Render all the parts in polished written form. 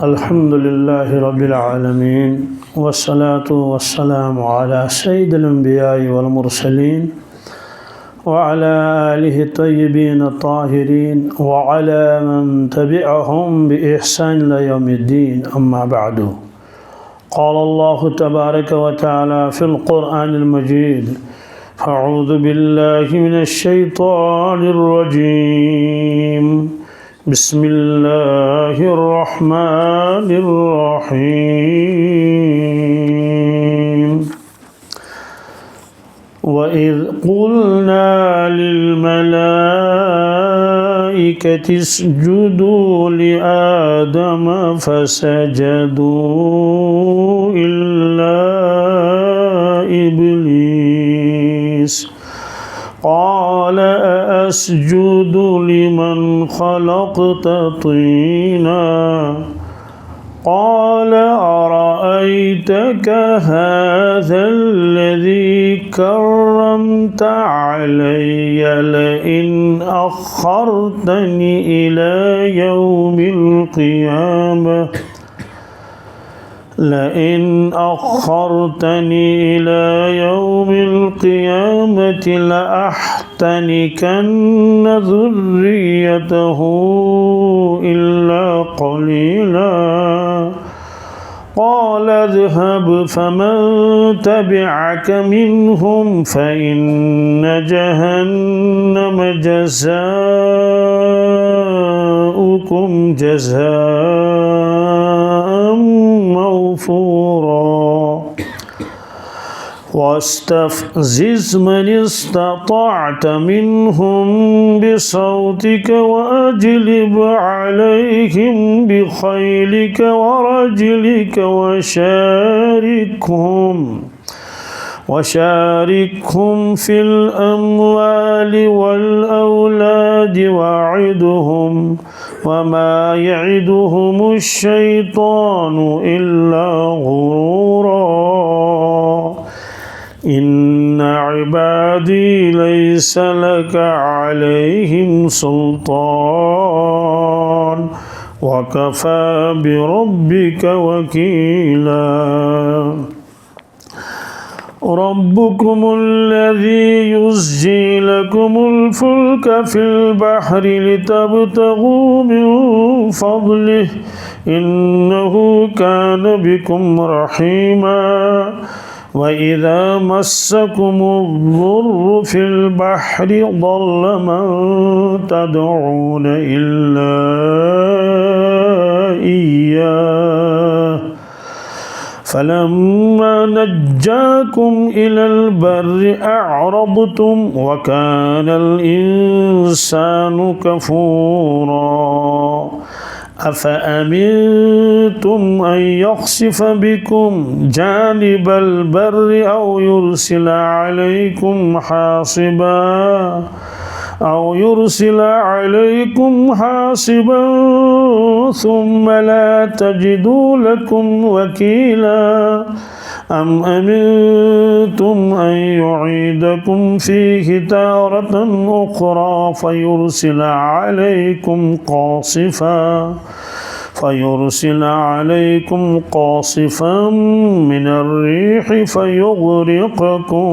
الحمد لله رب العالمين والصلاة والسلام على سيد الأنبياء والمرسلين وعلى آله الطيبين الطاهرين وعلى من تبعهم بإحسان إلى يوم الدين. أما بعد، قال الله تبارك وتعالى في القرآن المجيد: أعوذ بالله من الشيطان الرجيم، بسم الله الرحمن الرحيم. وَإِذْ قُلْنَا لِلْمَلَائِكَةِ اسْجُدُوا لِآدَمَ فَسَجَدُوا إِلَّا إِبْلِيسَ قال: أأسجد لمن خلقت طينا؟ قال: أرأيتك هذا الذي كرمت علي لئن أخرتني إلى يوم القيامة لأحتنكن ذريته إلا قليلا. قال: اذهب فمن تبعك منهم فإن جهنم جزاؤكم جزاء موفورا. واستفزز من استطعت منهم بصوتك وأجلب عليهم بخيلك ورجلك وشاركهم في الأموال والأولاد وعدهم وما يعدهم الشيطان إلا غرورا. إن عبادي ليس لك عليهم سلطان وكفى بربك وكيلا. ربكم الذي يزجي لكم الفلك في البحر لتبتغوا من فضله إنه كان بكم رحيما. وإذا مسكم الضر في البحر ضل من تدعون إلا إياه فلما نجاكم إلى البر أعرضتم وكان الإنسان كفورا. أفأمنتم أن يخسف بكم جانب البر أو يرسل عليكم حاصبا ثم لا تجدوا لكم وكيلا. أم أمنتم أن يعيدكم فيه تارة أخرى فيرسل عليكم قاصفا من الريح فيغرقكم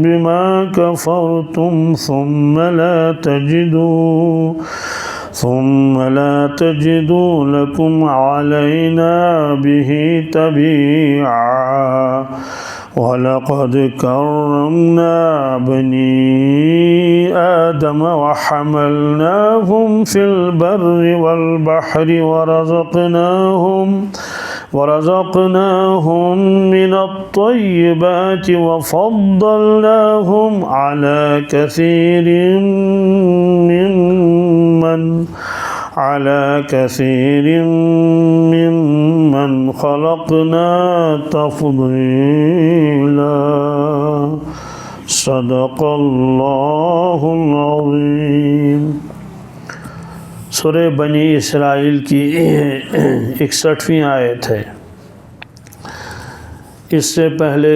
بما كفرتم ثم لا تجدوا لكم علينا به تبيعا. ولقد كرمنا بني آدم وحملناهم في البر والبحر ورزقناهم من الطيبات وفضلناهم على كثير ممن خلقنا تفضيلا. صدق اللہ العظیم. سورہ بنی اسرائیل کی 61ویں آیت ہے. اس سے پہلے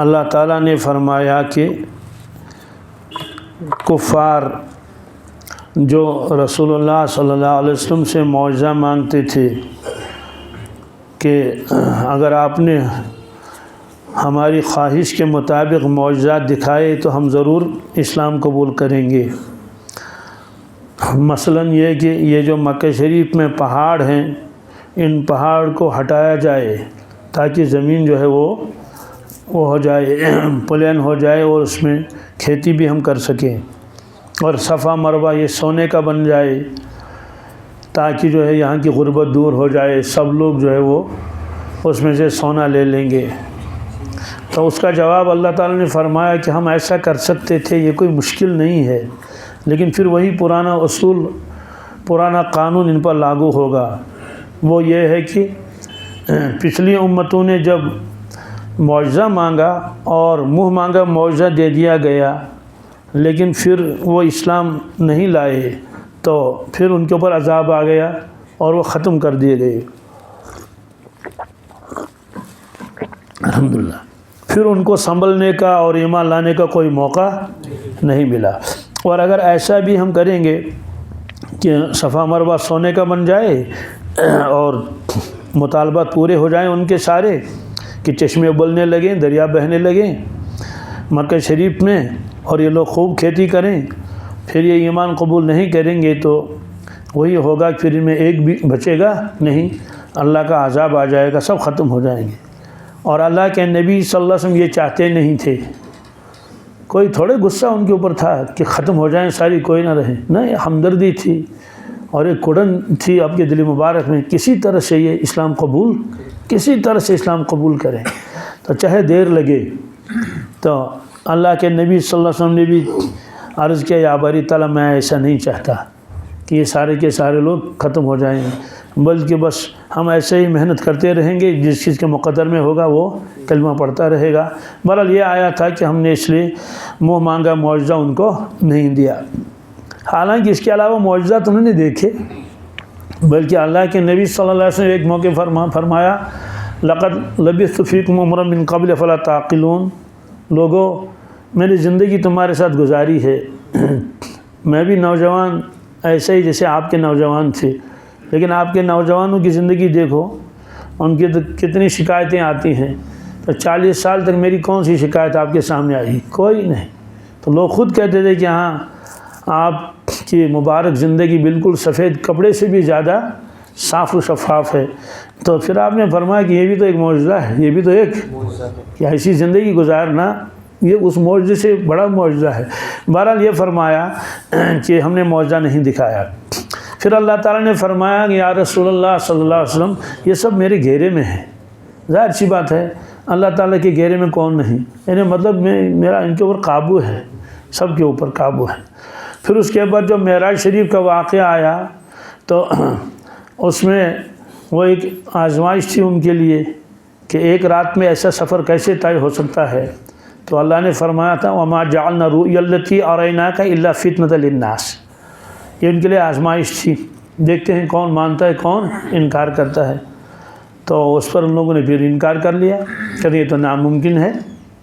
اللہ تعالیٰ نے فرمایا کہ کفار جو رسول اللہ صلی اللہ علیہ وسلم سے معجزہ مانگتے تھے کہ اگر آپ نے ہماری خواہش کے مطابق معجزات دکھائے تو ہم ضرور اسلام قبول کریں گے۔ مثلاً یہ کہ یہ جو مکہ شریف میں پہاڑ ہیں، ان پہاڑ کو ہٹایا جائے تاکہ زمین جو ہے وہ ہو جائے، پلین ہو جائے، اور اس میں کھیتی بھی ہم کر سکیں، اور صفا مروہ یہ سونے کا بن جائے تاکہ جو ہے یہاں کی غربت دور ہو جائے، سب لوگ جو ہے وہ اس میں سے سونا لے لیں گے۔ تو اس کا جواب اللہ تعالیٰ نے فرمایا کہ ہم ایسا کر سکتے تھے، یہ کوئی مشکل نہیں ہے، لیکن پھر وہی پرانا اصول، پرانا قانون ان پر لاگو ہوگا۔ وہ یہ ہے کہ پچھلی امتوں نے جب معجزہ مانگا اور منہ مانگا معجزہ دے دیا گیا، لیکن پھر وہ اسلام نہیں لائے تو پھر ان کے اوپر عذاب آ گیا اور وہ ختم کر دیے گئے، الحمدللہ۔ پھر ان کو سنبھلنے کا اور ایمان لانے کا کوئی موقع نہیں ملا۔ اور اگر ایسا بھی ہم کریں گے کہ صفا مروہ سونے کا بن جائے اور مطالبات پورے ہو جائیں ان کے سارے، کہ چشمے ابلنے لگیں، دریا بہنے لگیں مکہ شریف میں، اور یہ لوگ خوب کھیتی کریں، پھر یہ ایمان قبول نہیں کریں گے تو وہی ہوگا، پھر ان میں ایک بھی بچے گا نہیں، اللہ کا عذاب آ جائے گا، سب ختم ہو جائیں گے۔ اور اللہ کے نبی صلی اللہ علیہ وسلم یہ چاہتے نہیں تھے، کوئی تھوڑے غصہ ان کے اوپر تھا کہ ختم ہو جائیں ساری، کوئی نہ رہے، نہیں، ہمدردی تھی اور ایک کڑن تھی آپ کے دل مبارک میں، کسی طرح سے یہ اسلام قبول، کسی طرح سے اسلام قبول کریں، تو چاہے دیر لگے۔ تو اللہ کے نبی صلی اللہ علیہ وسلم نے بھی عرض کیا، یا باری تعالیٰ میں ایسا نہیں چاہتا کہ یہ سارے کے سارے لوگ ختم ہو جائیں، بلکہ بس ہم ایسے ہی محنت کرتے رہیں گے، جس چیز کے مقدر میں ہوگا وہ کلمہ پڑھتا رہے گا۔ بہرحال یہ آیا تھا کہ ہم نے اس لیے منہ مانگا معجزہ ان کو نہیں دیا، حالانکہ اس کے علاوہ معجزات انہوں نے دیکھے، بلکہ اللہ کے نبی صلی اللہ علیہ وسلم ایک موقع فرمایا، لقد لبثت فیکم عمرا من قبل فلا تعقلون، لوگوں میں نے زندگی تمہارے ساتھ گزاری ہے، میں بھی نوجوان ایسے ہی جیسے آپ کے نوجوان تھے، لیکن آپ کے نوجوانوں کی زندگی دیکھو، ان کی تو کتنی شکایتیں آتی ہیں، تو 40 سال تک میری کون سی شکایت آپ کے سامنے آئی؟ کوئی نہیں۔ تو لوگ خود کہتے تھے کہ ہاں آپ کی مبارک زندگی بالکل سفید کپڑے سے بھی زیادہ صاف و شفاف ہے۔ تو پھر آپ نے فرمایا کہ یہ بھی تو ایک معجزہ ہے، یہ بھی تو ایک کہ ایسی زندگی گزارنا، یہ اس معجزے سے بڑا معجزہ ہے۔ بہرحال یہ فرمایا کہ ہم نے معجزہ نہیں دکھایا۔ پھر اللہ تعالیٰ نے فرمایا کہ یا رسول اللہ صلی اللہ علیہ وسلم، یہ سب میرے گھیرے میں ہے۔ ظاہر سی بات ہے، اللہ تعالیٰ کے گھیرے میں کون نہیں، یعنی مطلب میرا ان کے اوپر قابو ہے، سب کے اوپر قابو ہے۔ پھر اس کے بعد جب معراج شریف کا واقعہ آیا تو اس میں وہ ایک آزمائش تھی ان کے لیے کہ ایک رات میں ایسا سفر کیسے طے ہو سکتا ہے۔ تو اللہ نے فرمایا تھا وَمَا جَعَلْنَا الرُّؤْيَا الَّتِي أَرَيْنَاكَ إِلَّا فِتْنَةً لِلنَّاسِ، یہ ان کے لیے آزمائش تھی، دیکھتے ہیں کون مانتا ہے کون انکار کرتا ہے۔ تو اس پر ان لوگوں نے پھر انکار کر لیا کہ یہ تو ناممکن ہے،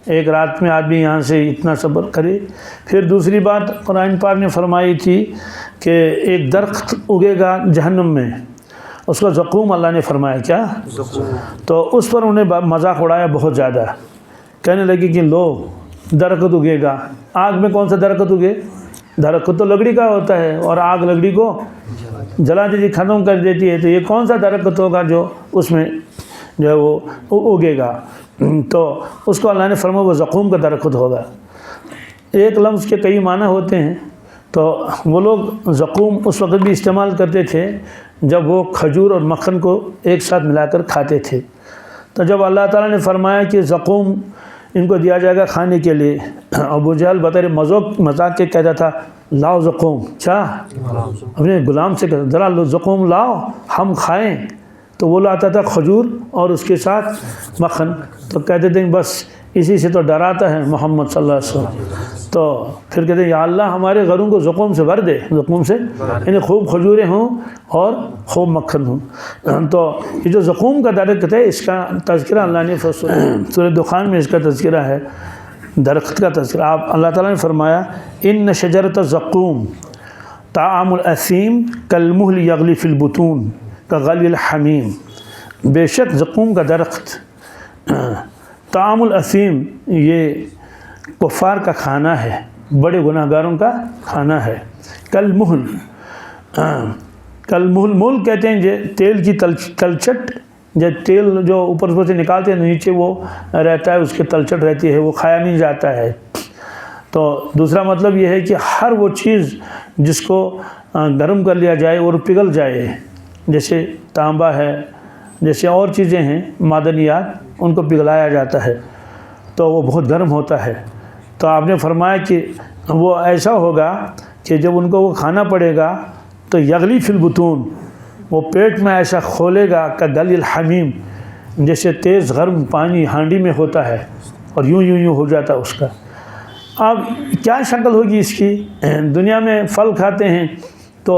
ایک رات میں آدمی یہاں سے اتنا سفر کرے۔ پھر دوسری بات قرآن پاک نے فرمائی تھی کہ ایک درخت اگے گا جہنم میں، اس کا زقوم اللہ نے فرمایا کیا، تو اس پر انہیں مذاق اڑایا بہت زیادہ، کہنے لگے کہ لو درخت اگے گا، آگ میں کون سا درخت اگے، درخت تو لکڑی کا ہوتا ہے اور آگ لکڑی کو جلا دیتی، ختم کر دیتی ہے، تو یہ کون سا درخت ہوگا جو اس میں جو ہے وہ اگے گا۔ تو اس کو اللہ نے فرمایا وہ زقوم کا درخت ہوگا۔ ایک لفظ کے کئی معنی ہوتے ہیں، تو وہ لوگ زقوم اس وقت بھی استعمال کرتے تھے جب وہ کھجور اور مکھن کو ایک ساتھ ملا کر کھاتے تھے۔ تو جب اللہ تعالیٰ نے فرمایا کہ زقوم ان کو دیا جائے گا کھانے کے لیے، ابو جہل بطور مذاق کے کہتا تھا لاؤ زقوم، کیا اپنے غلام سے کہتا ذرا زقوم لاؤ ہم کھائیں، تو وہ لاتا تھا کھجور اور اس کے ساتھ مکھن، تو کہتے تھے بس اسی سے تو ڈراتا ہے محمد صلی اللہ علیہ وسلم۔ تو پھر کہتے ہیں یا اللہ ہمارے گھروں کو زقوم سے بھر دے، زقوم سے یعنی خوب کھجوریں ہوں اور خوب مکھن ہوں۔ تو یہ جو زقوم کا درخت ہے اس کا تذکرہ اللہ نے سورہ دخان میں اس کا تذکرہ ہے، درخت کا تذکرہ۔ آپ اللہ تعالیٰ نے فرمایا ان شجرۃ الزقوم، طعام الاسیم کالمہل یغلی فی البطون کغلی الحمیم، بے شک زقوم کا درخت، طعام الاسیم یہ کفار کا کھانا ہے، بڑے گناہ گاروں کا کھانا ہے، کالمہل، کالمہل، مہل کہتے ہیں تیل کی تلچٹ، جب تیل جو اوپر سے نکالتے ہیں نیچے وہ رہتا ہے، اس کے تلچٹ رہتی ہے، وہ کھایا نہیں جاتا ہے۔ تو دوسرا مطلب یہ ہے کہ ہر وہ چیز جس کو گرم کر لیا جائے اور پگھل جائے، جیسے تانبا ہے، جیسے اور چیزیں ہیں معدنیات، ان کو پگھلایا جاتا ہے تو وہ بہت گرم ہوتا ہے۔ تو آپ نے فرمایا کہ وہ ایسا ہوگا کہ جب ان کو وہ کھانا پڑے گا تو یغلی فی البطون، وہ پیٹ میں ایسا کھولے گا کہ گلی الحمیم، جیسے تیز گرم پانی ہانڈی میں ہوتا ہے اور یوں ہو جاتا ہے اس کا۔ اب کیا شکل ہوگی اس کی؟ دنیا میں پھل کھاتے ہیں تو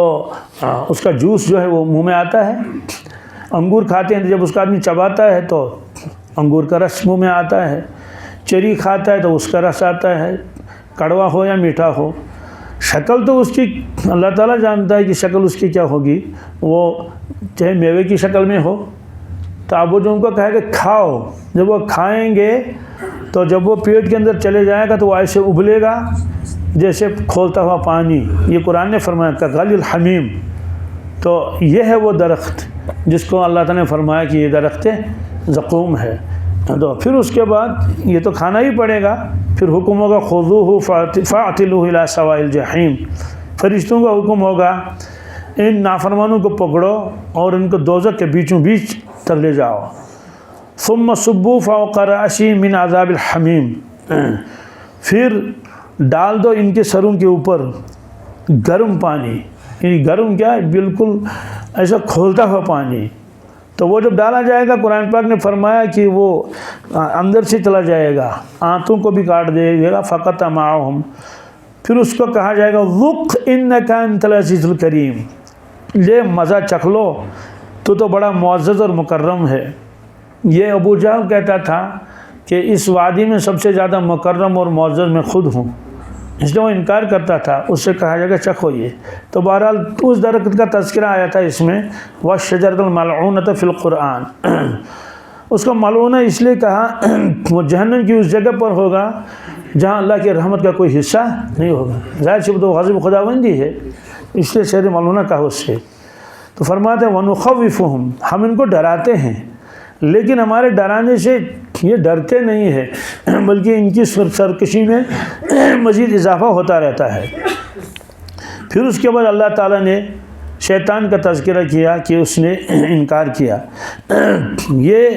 اس کا جوس جو ہے وہ منہ میں آتا ہے، انگور کھاتے ہیں تو جب اس کا آدمی چباتا ہے تو انگور کا رس منہ میں آتا ہے، چیری کھاتا ہے تو اس کا رس آتا ہے، کڑوا ہو یا میٹھا ہو۔ شکل تو اس کی اللہ تعالیٰ جانتا ہے کہ شکل اس کی کیا ہوگی، وہ چاہے میوے کی شکل میں ہو تو آپ وہ جو ان کو کہے کہ کھاؤ، جب وہ کھائیں گے تو جب وہ پیٹ کے اندر چلے جائے گا تو وہ ایسے ابلے گا جیسے کھولتا ہوا پانی۔ یہ قرآن نے فرمایا کہ غلی الحمیم، تو یہ ہے وہ درخت جس کو اللہ تعالیٰ نے فرمایا کہ یہ درخت زقوم ہے۔ تو پھر اس کے بعد یہ تو کھانا ہی پڑے گا، پھر حکم ہوگا خذوہ فاعتلوہ الی سواء الجحیم، فرشتوں کا حکم ہوگا ان نافرمانوں کو پکڑو اور ان کو دوزخ کے بیچوں بیچ تک لے جاؤ۔ ثم صبوا فوق رأسہ من عذاب الحمیم، پھر ڈال دو ان کے سروں کے اوپر گرم پانی، یعنی گرم کیا ہے، بالکل ایسا کھولتا ہوا پانی۔ تو وہ جب ڈالا جائے گا، قرآن پاک نے فرمایا کہ وہ اندر سے چلا جائے گا، آنتوں کو بھی کاٹ دے گا، فقط معہم، پھر اس کو کہا جائے گا ذق انک انت العزیز الکریم، لے مزہ چکھ لو، تو بڑا معزز اور مکرم ہے۔ یہ ابو جہل کہتا تھا کہ اس وادی میں سب سے زیادہ مکرم اور معزز میں خود ہوں، اس لیے وہ انکار کرتا تھا۔ اس سے کہا جائے گا چکھو یہ۔ تو بہرحال اس درخت کا تذکرہ آیا تھا اس میں، وَالشَّجَرَةَ الْمَلْعُونَةَ فِي الْقُرْآنِ، اس کو ملعونہ اس لیے کہا وہ جہنم کی اس جگہ پر ہوگا جہاں اللہ کی رحمت کا کوئی حصہ نہیں ہوگا، ظاہر سی تو غضب خداوندی ہے، اس لیے شہر ملعونہ کہا اس سے۔ تو فرماتے ہیں وَنُخَوِّفُهُمْ، ہم ان کو ڈراتے ہیں، لیکن ہمارے ڈرانے سے یہ ڈرتے نہیں ہیں، بلکہ ان کی سرکشی میں مزید اضافہ ہوتا رہتا ہے۔ پھر اس کے بعد اللہ تعالیٰ نے شیطان کا تذکرہ کیا کہ اس نے انکار کیا۔ یہ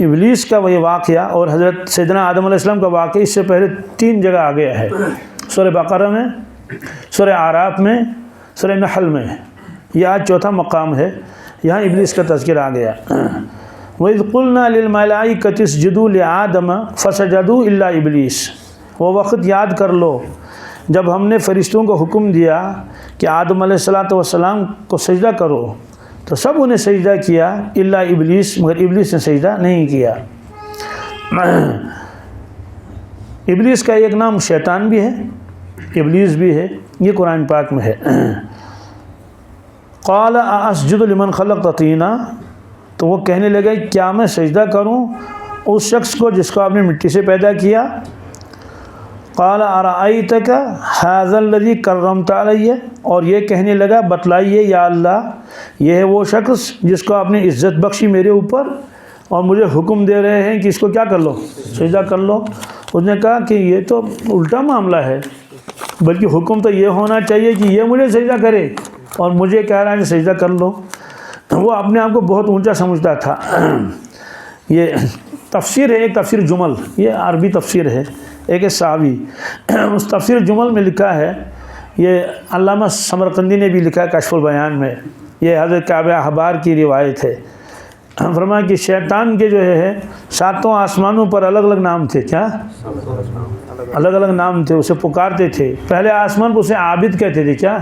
ابلیس کا وہ واقعہ اور حضرت سیدنا آدم علیہ السلام کا واقعہ اس سے پہلے 3 جگہ آ گیا ہے، سورہ بقرہ میں، سورہ اعراف میں، سورہ نحل میں۔ یہ آج 4تھا مقام ہے، یہاں ابلیس کا تذکرہ آ گیا۔ وَإِذْ قُلْنَا لِلْمَلَائِكَةِ اسْجُدُوا لِآدَمَ فَسَجَدُوا إِلَّا إِبْلِيسَ، وہ وقت یاد کر لو جب ہم نے فرشتوں کو حکم دیا کہ آدم علیہ السلام کو سجدہ کرو، تو سب انہیں سجدہ کیا الا ابلیس، مگر ابلیس نے سجدہ نہیں کیا۔ ابلیس کا ایک نام شیطان بھی ہے، ابلیس بھی ہے، یہ قرآن پاک میں ہے۔ قال اسجد لمن خلقت طینا، تو وہ کہنے لگے کیا میں سجدہ کروں اس شخص کو جس کو آپ نے مٹی سے پیدا کیا۔ قال ارأیتک ھذا الذی کرمت علی، اور یہ کہنے لگا بتلائیے یا اللہ، یہ ہے وہ شخص جس کو آپ نے عزت بخشی میرے اوپر اور مجھے حکم دے رہے ہیں کہ اس کو کیا کر لو، سجدہ کر لو۔ اس نے کہا کہ یہ تو الٹا معاملہ ہے، بلکہ حکم تو یہ ہونا چاہیے کہ یہ مجھے سجدہ کرے اور مجھے کہہ رہا ہے کہ سجدہ کر لو۔ وہ اپنے آپ کو بہت اونچا سمجھتا تھا۔ یہ تفسیر ہے، ایک تفسیر جمل، یہ عربی تفسیر ہے، ایک صحابی، اس تفسیر جمل میں لکھا ہے، یہ علامہ سمرقندی نے بھی لکھا ہے کشف البیان میں، یہ حضرت کعب احبار کی روایت ہے۔ فرمایا کہ شیطان کے جو ہے 7 آسمانوں پر الگ الگ نام تھے، کیا الگ الگ نام تھے، اسے پکارتے تھے۔ پہلے آسمان پر اسے عابد کہتے تھے، کیا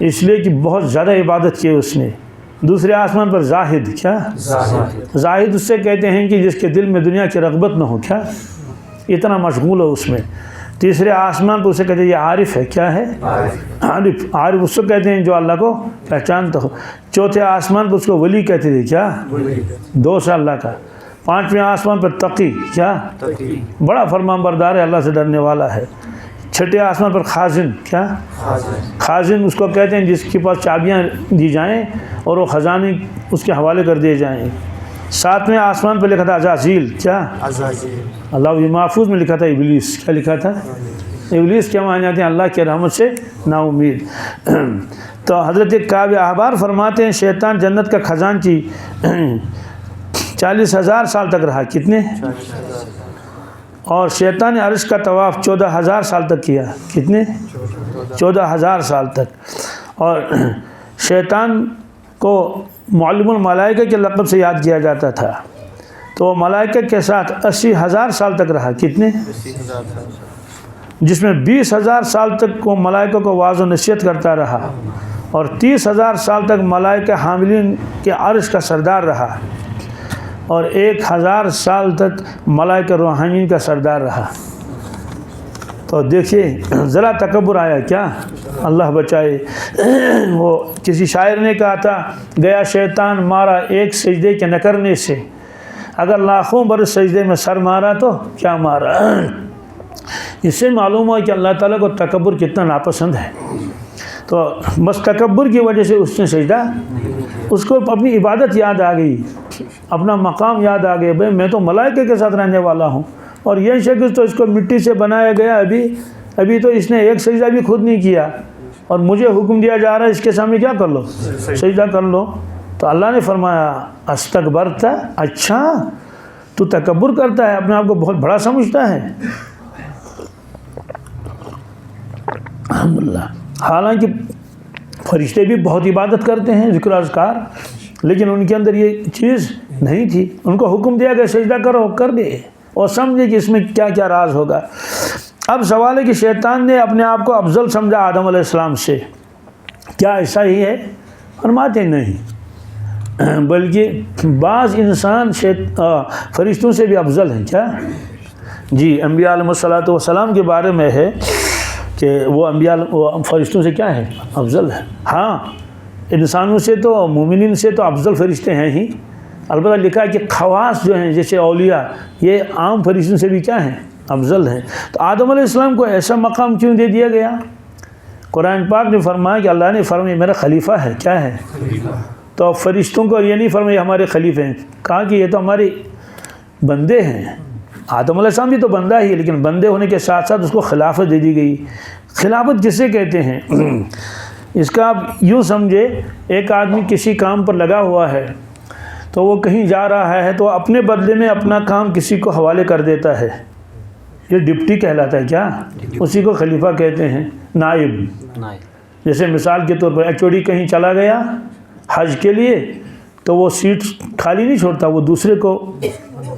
اس لیے کہ بہت زیادہ عبادت کی اس نے۔ دوسرے آسمان پر زاہد، کیا زاہد اس سے کہتے ہیں کہ جس کے دل میں دنیا کی رغبت نہ ہو، کیا اتنا مشغول ہو اس میں۔ تیسرے آسمان پر اسے کہتے ہیں یہ عارف ہے. کیا ہے؟ عارف. عارف اس کو کہتے ہیں جو اللہ کو پہچانتا ہو. چوتھے آسمان پر اس کو ولی کہتے تھے. کیا؟ دوست اللہ کا. پانچویں آسمان پر تقی. کیا؟ بڑا فرمان بردار ہے, اللہ سے ڈرنے والا ہے. چھٹے آسمان پر خازن. کیا؟ خازن اس کو کہتے ہیں جس کے پاس چابیاں دی جائیں اور وہ خزانے اس کے حوالے کر دیے جائیں. ساتویں آسمان پہ لکھا تھا عزازیل. کیا؟ اللہ محفوظ میں لکھا تھا ابلیس. کیا لکھا تھا؟ ابلیس کیا معنی آتے ہیں؟ اللہ کی رحمت سے نا امید. تو حضرت کعب احبار فرماتے ہیں شیطان جنت کا خزانچی 40,000 سال تک رہا. کتنے؟ اور شیطان نے عرش کا طواف 14,000 سال تک کیا. کتنے؟ 14,000 سال تک. اور شیطان کو معلم الملائکہ کے لقب سے یاد کیا جاتا تھا. تو وہ ملائکہ کے ساتھ 80,000 سال تک رہا. کتنے؟ جس میں 20,000 سال تک وہ ملائکہ کو واعظ و نصیحت کرتا رہا اور 30,000 سال تک ملائکہ حاملین کے عرش کا سردار رہا اور 1,000 سال تک ملائکہ روحانین کا سردار رہا. تو دیکھیے ذرا تکبر آیا. کیا؟ اللہ بچائے. وہ کسی شاعر نے کہا تھا گیا شیطان مارا ایک سجدے کے نہ کرنے سے, اگر لاکھوں برس سجدے میں سر مارا تو کیا مارا. اس سے معلوم ہوا کہ اللہ تعالیٰ کو تکبر کتنا ناپسند ہے. تو بس تکبر کی وجہ سے اس نے سجدہ, اس کو اپنی عبادت یاد آ گئی, اپنا مقام یاد آ گیا. بھائی میں تو ملائکہ کے ساتھ رہنے والا ہوں اور یہ شخص تو اس کو مٹی سے بنایا گیا, ابھی تو اس نے ایک سجدہ بھی خود نہیں کیا اور مجھے حکم دیا جا رہا ہے اس کے سامنے کیا کر لو, سجدہ کر لو. تو اللہ نے فرمایا استکبرت, اچھا تو تکبر کرتا ہے, اپنے آپ کو بہت بڑا سمجھتا ہے. الحمدللہ. حالانکہ فرشتے بھی بہت عبادت کرتے ہیں, ذکر اذکار, لیکن ان کے اندر یہ چیز نہیں تھی. ان کو حکم دیا کہ سجدہ کرو, کر دے اور سمجھے کہ اس میں کیا کیا راز ہوگا. اب سوال ہے کہ شیطان نے اپنے آپ کو افضل سمجھا آدم علیہ السلام سے. کیا ایسا ہی ہے؟ فرماتے نہیں, بلکہ بعض انسان فرشتوں سے بھی افضل ہیں. کیا؟ جی انبیاء علیہ الصلوۃ والسلام کے بارے میں ہے کہ وہ انبیاء فرشتوں سے کیا ہے؟ افضل ہے. ہاں انسانوں سے تو, مومنین سے تو افضل فرشتے ہیں ہی. البتہ لکھا ہے کہ خواص جو ہیں جیسے اولیاء, یہ عام فرشتوں سے بھی کیا ہیں؟ افضل ہیں. تو آدم علیہ السلام کو ایسا مقام کیوں دے دیا گیا؟ قرآن پاک نے فرمایا کہ اللہ نے فرمایا میرا خلیفہ ہے. کیا ہے؟ تو فرشتوں کو یہ نہیں فرمایا ہمارے خلیفے ہیں, کہا کہ یہ تو ہمارے بندے ہیں. آدم علیہ السلام بھی تو بندہ ہی, لیکن بندے ہونے کے ساتھ ساتھ اس کو خلافت دے دی گئی. خلافت کسے کہتے ہیں؟ اس کا آپ یوں سمجھے, ایک آدمی کسی کام پر لگا ہوا ہے تو وہ کہیں جا رہا ہے تو اپنے بدلے میں اپنا کام کسی کو حوالے کر دیتا ہے, یہ ڈپٹی کہلاتا ہے. کیا؟ اسی کو خلیفہ کہتے ہیں, نائب. جیسے مثال کے طور پر HOD کہیں چلا گیا حج کے لیے تو وہ سیٹ خالی نہیں چھوڑتا, وہ دوسرے کو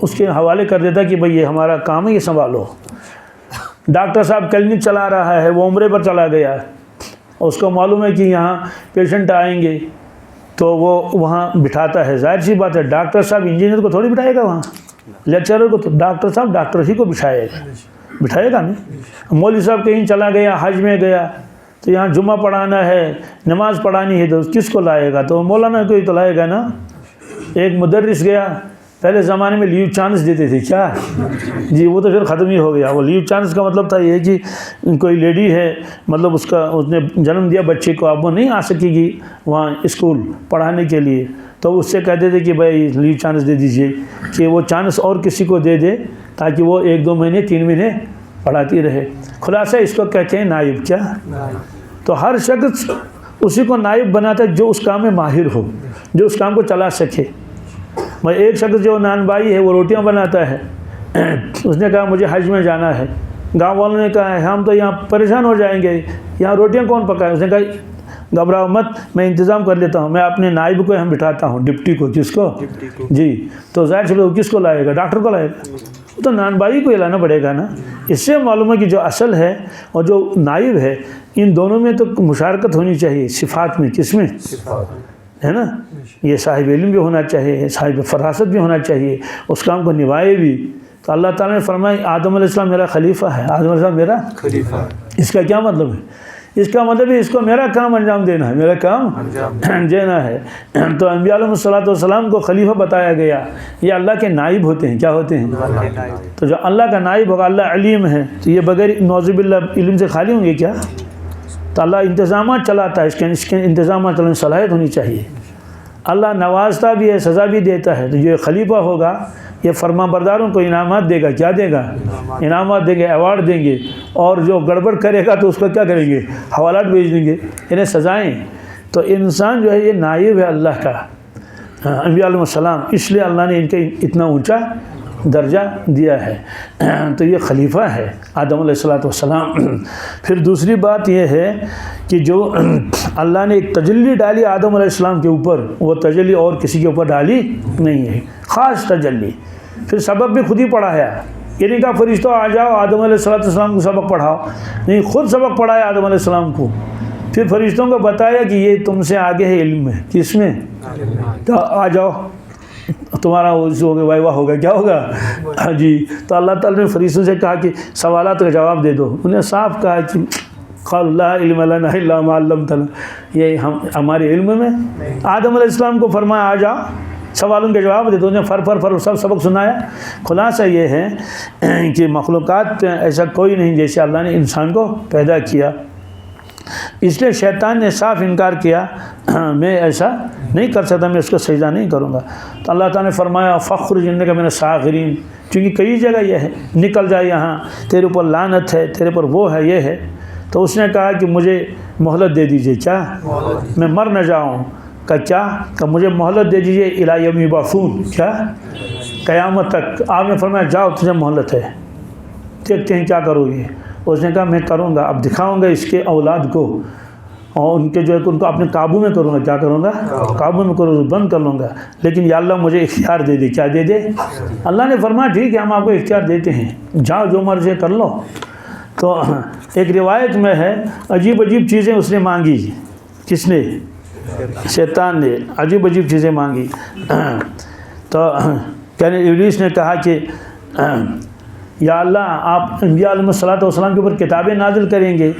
اس کے حوالے کر دیتا کہ بھئی یہ ہمارا کام ہے, یہ سنبھالو. ڈاکٹر صاحب کلینک چلا رہا ہے, وہ عمرے پر چلا گیا, اس کو معلوم ہے کہ یہاں پیشنٹ آئیں گے تو وہ وہاں بٹھاتا ہے. ظاہر سی بات ہے ڈاکٹر صاحب انجینئر کو تھوڑی بٹھائے گا وہاں, لیکچرر کو. تو ڈاکٹر صاحب ڈاکٹر ہی کو بٹھائے گا نہیں. مولوی صاحب کہیں چلا گیا, حج میں گیا تو یہاں جمعہ پڑھانا ہے, نماز پڑھانی ہے, تو کس کو لائے گا؟ تو مولانا کو ہی تو لائے گا نا. ایک مدرس گیا, پہلے زمانے میں لیو چانس دیتے تھے. کیا؟ جی وہ تو پھر ختم ہی ہو گیا. وہ لیو چانس کا مطلب تھا یہ کہ کوئی لیڈی ہے, مطلب اس نے جنم دیا بچے کو, اب وہ نہیں آ سکے گی وہاں اسکول پڑھانے کے لیے, تو اس سے کہتے تھے کہ بھائی لیو چانس دے دیجئے, کہ وہ چانس اور کسی کو دے دے تاکہ وہ 1-2 مہینے 3 مہینے پڑھاتی رہے. خلاصہ اس کو کہتے ہیں نائب. کیا؟ تو ہر شخص اسی کو نائب بناتا ہے جو اس کام میں ماہر ہو, جو اس کام کو چلا سکے. میں ایک شخص جو نان بھائی ہے وہ روٹیاں بناتا ہے, اس نے کہا مجھے حج میں جانا ہے. گاؤں والوں نے کہا ہے ہم تو یہاں پریشان ہو جائیں گے, یہاں روٹیاں کون پکائے؟ اس نے کہا گھبراؤ مت, میں انتظام کر لیتا ہوں, میں اپنے نائب کو ہم بٹھاتا ہوں, ڈپٹی کو. کس کو؟ جی. تو ظاہر سے کس کو لائے گا؟ ڈاکٹر کو لائے گا. تو نان بھائی کو لانا پڑے گا نا. اس سے معلوم ہے کہ جو اصل ہے اور جو نائب ہے, ان دونوں میں تو مشارکت ہونی چاہیے صفات میں. کس میں؟ ہے نا. یہ صاحب علم بھی ہونا چاہیے, صاحب فراست بھی ہونا چاہیے, اس کام کو نبھائے بھی. تو اللہ تعالیٰ نے فرمایا آدم علیہ السلام میرا خلیفہ ہے، آدم علیہ السلام میرا خلیفہ ہے۔ اس کا کیا مطلب ہے؟ اس کا مطلب ہے اس کو میرا کام انجام دینا ہے، میرا کام دینا ہے۔ تو انبیاء علیہ السلام کو خلیفہ بتایا گیا، یہ اللہ کے نائب ہوتے ہیں۔ کیا ہوتے ہیں؟ تو جو اللہ کا نائب ہوگا، اللہ علیم ہے، تو یہ بغیر نعوذ باللہ علم سے خالی ہوں گے کیا؟ تو اللہ انتظامات چلاتا ہے، اس کے انتظامات چلانے صلاحیت ہونی چاہیے۔ اللہ نوازتا بھی ہے، سزا بھی دیتا ہے۔ تو جو خلیفہ ہوگا یہ فرما برداروں کو انعامات دے گا۔ کیا دے گا؟ انعامات دیں گے، ایوارڈ دیں گے، اور جو گڑبڑ کرے گا تو اس کو کیا کریں گے؟ حوالات بھیج دیں گے، انہیں سزائیں۔ تو انسان جو ہے یہ نائب ہے اللہ کا، انبیاء علیہ السلام، اس لیے اللہ نے ان کے اتنا اونچا درجہ دیا ہے۔ تو یہ خلیفہ ہے آدم علیہ السلام۔ پھر دوسری بات یہ ہے کہ جو اللہ نے ایک تجلی ڈالی آدم علیہ السلام کے اوپر، وہ تجلی اور کسی کے اوپر ڈالی نہیں ہے، خاص تجلی۔ پھر سبق بھی خود ہی پڑھایا، یہ نہیں کہا فرشتوں آ جاؤ آدم علیہ السلام کو سبق پڑھاؤ، نہیں، خود سبق پڑھایا آدم علیہ السلام کو۔ پھر فرشتوں کو بتایا کہ یہ تم سے آگے ہے علم میں، کس میں؟ تو آ جاؤ تمہارا ہوگا، وائوا ہوگا، کیا ہوگا جی۔ تو اللہ تعالیٰ نے فرشتوں سے کہا کہ سوالات کا جواب دے دو۔ انہیں صاف کہا کہ قال لا علم لنا الا ما علمتنا، یہ ہمارے علم میں۔ آدم علیہ السلام کو فرمایا آ جاؤ سوالوں کے جواب دے دو، انہیں فر سب سبق سنایا۔ خلاصہ یہ ہے کہ مخلوقات ایسا کوئی نہیں جیسے اللہ نے انسان کو پیدا کیا۔ اس لیے شیطان نے صاف انکار کیا، میں ایسا نہیں کر سکتا، میں اس کو سجدہ نہیں کروں گا۔ تو اللہ تعالیٰ نے فرمایا فخرج انک من الصاغرین، چونکہ کئی جگہ یہ ہے نکل جائے، یہاں تیرے اوپر لعنت ہے، تیرے پر وہ ہے، یہ ہے۔ تو اس نے کہا کہ مجھے مہلت دے دیجئے، کیا میں مر نہ جاؤں؟ کیا کہ مجھے مہلت دے دیجئے الی یوم یبعثون، کیا قیامت تک۔ آپ نے فرمایا جاؤ تجھے مہلت ہے، دیکھتے ہیں کیا کرو گے۔ اس نے کہا میں کروں گا، اب دکھاؤں گا اس کے اولاد کو، اور ان کے جو ہے ان کو اپنے قابو میں کروں گا۔ کیا کروں گا؟ قابو میں کروں گا، بند کر لوں گا۔ لیکن یا اللہ مجھے اختیار دے دے۔ کیا دے دے؟ اللہ نے فرمایا ٹھیک ہے ہم آپ کو اختیار دیتے ہیں، جاؤ جو مرضی کر لو۔ تو ایک روایت میں ہے عجیب عجیب چیزیں اس نے مانگی۔ کس نے؟ شیطان نے عجیب عجیب چیزیں مانگی۔ تو کہنے ابلیس نے کہا کہ یا اللہ آپ انبیاء علیہ السلام کے اوپر کتابیں نازل کریں گے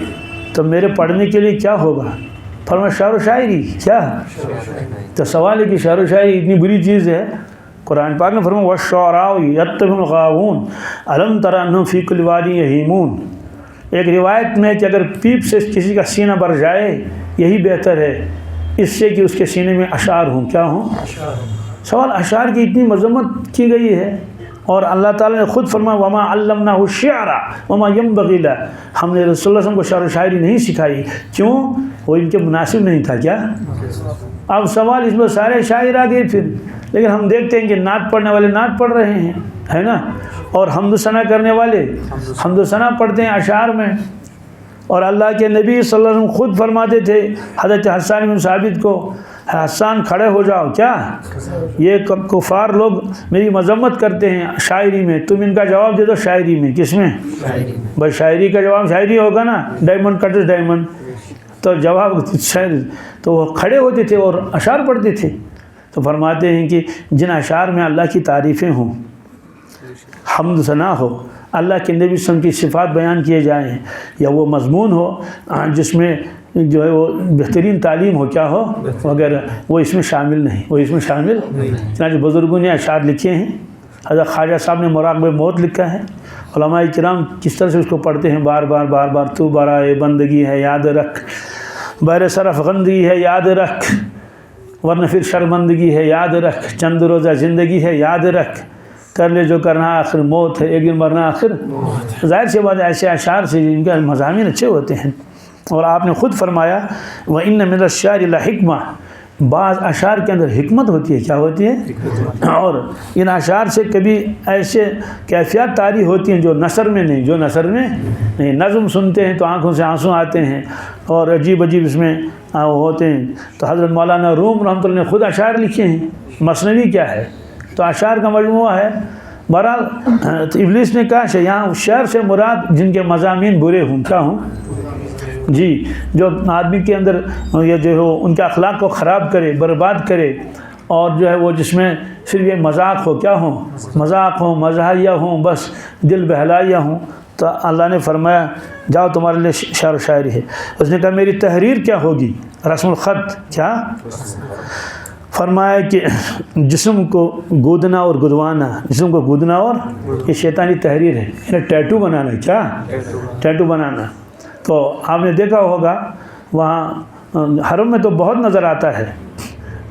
تو میرے پڑھنے کے لیے کیا ہوگا؟ فرمایا شعر و شاعری۔ کیا؟ تو سوال ہے کہ شعر و شاعری اتنی بری چیز ہے؟ قرآن پاک نے فرمایا وَالشُّعَرَاءُ يَتَّبِعُهُمُ الْغَاوُونَ أَلَمْ تَرَ أَنَّهُمْ فِي كُلِّ وَادٍ يَهِيمُونَ۔ ایک روایت میں کہ اگر پیپ سے کسی کا سینہ بھر جائے یہی بہتر ہے اس سے کہ اس کے سینے میں اشعار ہوں۔ کیا ہوں؟ سوال اشعار کی اتنی مذمت کی گئی ہے، اور اللہ تعالیٰ نے خود فرمایا وَمَا عَلَّمْنَاهُ الشِّعْرَ وَمَا يَنبَغِي لَهُ، ہم نے رسول اللہ صلی اللہ علیہ وسلم کو شعر و شاعری نہیں سکھائی، کیوں؟ وہ ان کے مناسب نہیں تھا۔ کیا؟ اب سوال اس میں سارے شاعر آ گئے پھر، لیکن ہم دیکھتے ہیں کہ نعت پڑھنے والے نعت پڑھ رہے ہیں، ہے نا، اور حمد و ثنا کرنے والے حمد و ثنا پڑھتے ہیں اشعار میں۔ اور اللہ کے نبی صلی اللہ علیہ وسلم خود فرماتے تھے حضرت حسان بن ثابت کو، حسان کھڑے ہو جاؤ، کیا یہ کفار لوگ میری مذمت کرتے ہیں شاعری میں، تم ان کا جواب دے دو شاعری میں۔ کس میں؟ بھائی شاعری کا جواب شاعری ہوگا نا، ڈائمنڈ کٹس ڈائمنڈ، تو جواب شاعری۔ تو وہ کھڑے ہوتے تھے اور اشعار پڑھتے تھے۔ تو فرماتے ہیں کہ جن اشعار میں اللہ کی تعریفیں ہوں، حمد ثنا ہو، اللہ کے نبی صلی اللہ علیہ وسلم کی صفات بیان کیے جائیں، یا وہ مضمون ہو جس میں جو ہے وہ بہترین تعلیم ہو، کیا ہو وغیرہ، وہ اس میں شامل نہیں، وہ اس میں شامل چنانچہ بزرگوں نے اشعار لکھے ہیں۔ حضرت خواجہ صاحب نے مراقبہ موت لکھا ہے، علماء کرام کس طرح سے اس کو پڑھتے ہیں بار بار بار بار۔ تو برائے بندگی ہے یاد رکھ، بر سر افغندگی ہے یاد رکھ، ورنہ پھر شرمندگی ہے یاد رکھ، چند روزہ زندگی ہے یاد رکھ، کر لے جو کرنا آخر موت ہے، ایک دن مرنا آخر۔ ظاہر سی بات ایسے اشعار سے جن کے مضامین اچھے ہوتے ہیں۔ اور آپ نے خود فرمایا وَإِنَّ مِنَ الشَّعْرِ لَحِکْمَةً، بعض اشعار کے اندر حکمت ہوتی ہے۔ کیا ہوتی ہے؟ اور ان اشعار سے کبھی ایسے کیفیات طاری ہوتی ہیں جو نثر میں نہیں، جو نثر میں نہیں۔ نظم سنتے ہیں تو آنکھوں سے آنسو آتے ہیں، اور عجیب عجیب اس میں ہوتے ہیں۔ تو حضرت مولانا روم رحمۃ اللہ نے خود اشعار لکھے ہیں، مثنوی کیا ہے تو اشعار کا مجموعہ ہے۔ بہرحال ابلیس نے کہا یہاں شعر سے مراد جن کے مضامین برے ہوں، کیا ہوں جی، جو آدمی کے اندر یہ جو ہو ان کے اخلاق کو خراب کرے، برباد کرے، اور جو ہے وہ جس میں صرف یہ مذاق ہو، کیا ہوں، مذاق ہوں، مزاحیہ ہوں، بس دل بہلائیہ ہوں، تو اللہ نے فرمایا جاؤ تمہارے لیے شعر و شاعری ہے۔ اس نے کہا میری تحریر کیا ہوگی، رسم الخط کیا؟ فرمایا کہ جسم کو گودنا اور گدوانا، جسم کو گودنا، اور یہ شیطانی تحریر ہے، یعنی ٹیٹو بنانا ہے، کیا ٹیٹو بنانا۔ تو آپ نے دیکھا ہوگا وہاں حرم میں تو بہت نظر آتا ہے،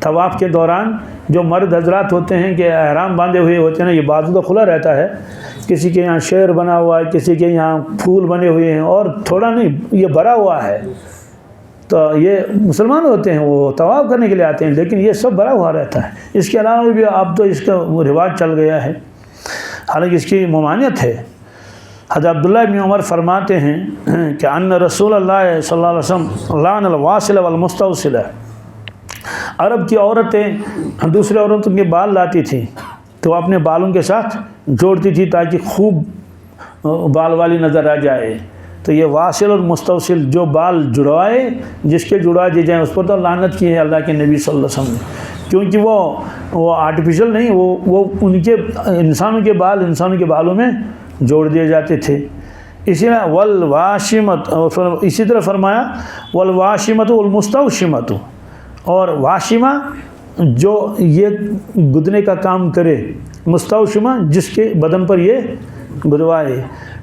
طواف کے دوران جو مرد حضرات ہوتے ہیں کہ احرام باندھے ہوئے ہوتے ہیں نا، یہ بازو تو کھلا رہتا ہے، کسی کے یہاں شیر بنا ہوا ہے، کسی کے یہاں پھول بنے ہوئے ہیں، اور تھوڑا نہیں یہ بھرا ہوا ہے، تو یہ مسلمان ہوتے ہیں، وہ طواف کرنے کے لیے آتے ہیں، لیکن یہ سب بھرا ہوا رہتا ہے۔ اس کے علاوہ بھی اب تو اس کا وہ رواج چل گیا ہے، حالانکہ اس کی ممانعت ہے۔ حضرت عبداللہ بن عمر فرماتے ہیں کہ ان رسول اللہ صلی اللہ علیہ وسلم لعن الواصل والمستوصل، عرب کی عورتیں دوسرے عورتوں کے بال لاتی تھیں تو اپنے بالوں کے ساتھ جوڑتی تھی تاکہ خوب بال والی نظر آ جائے، تو یہ واصل اور مستوصل جو بال جڑوائے، جس کے جڑوا دی جائیں، اس پر تو لعنت کی ہے اللہ کے نبی صلی اللہ علیہ وسلم نے، کیونکہ وہ آرٹیفیشل نہیں، وہ ان کے انسانوں کے بال انسانوں کے بالوں میں جوڑ دیے جاتے تھے۔ اسی طرح والواشمت، اسی طرح فرمایا والواشمت والمستوشمت، اور واشمہ جو یہ گدنے کا کام کرے، مستوشمہ جس کے بدن پر یہ گدوائے،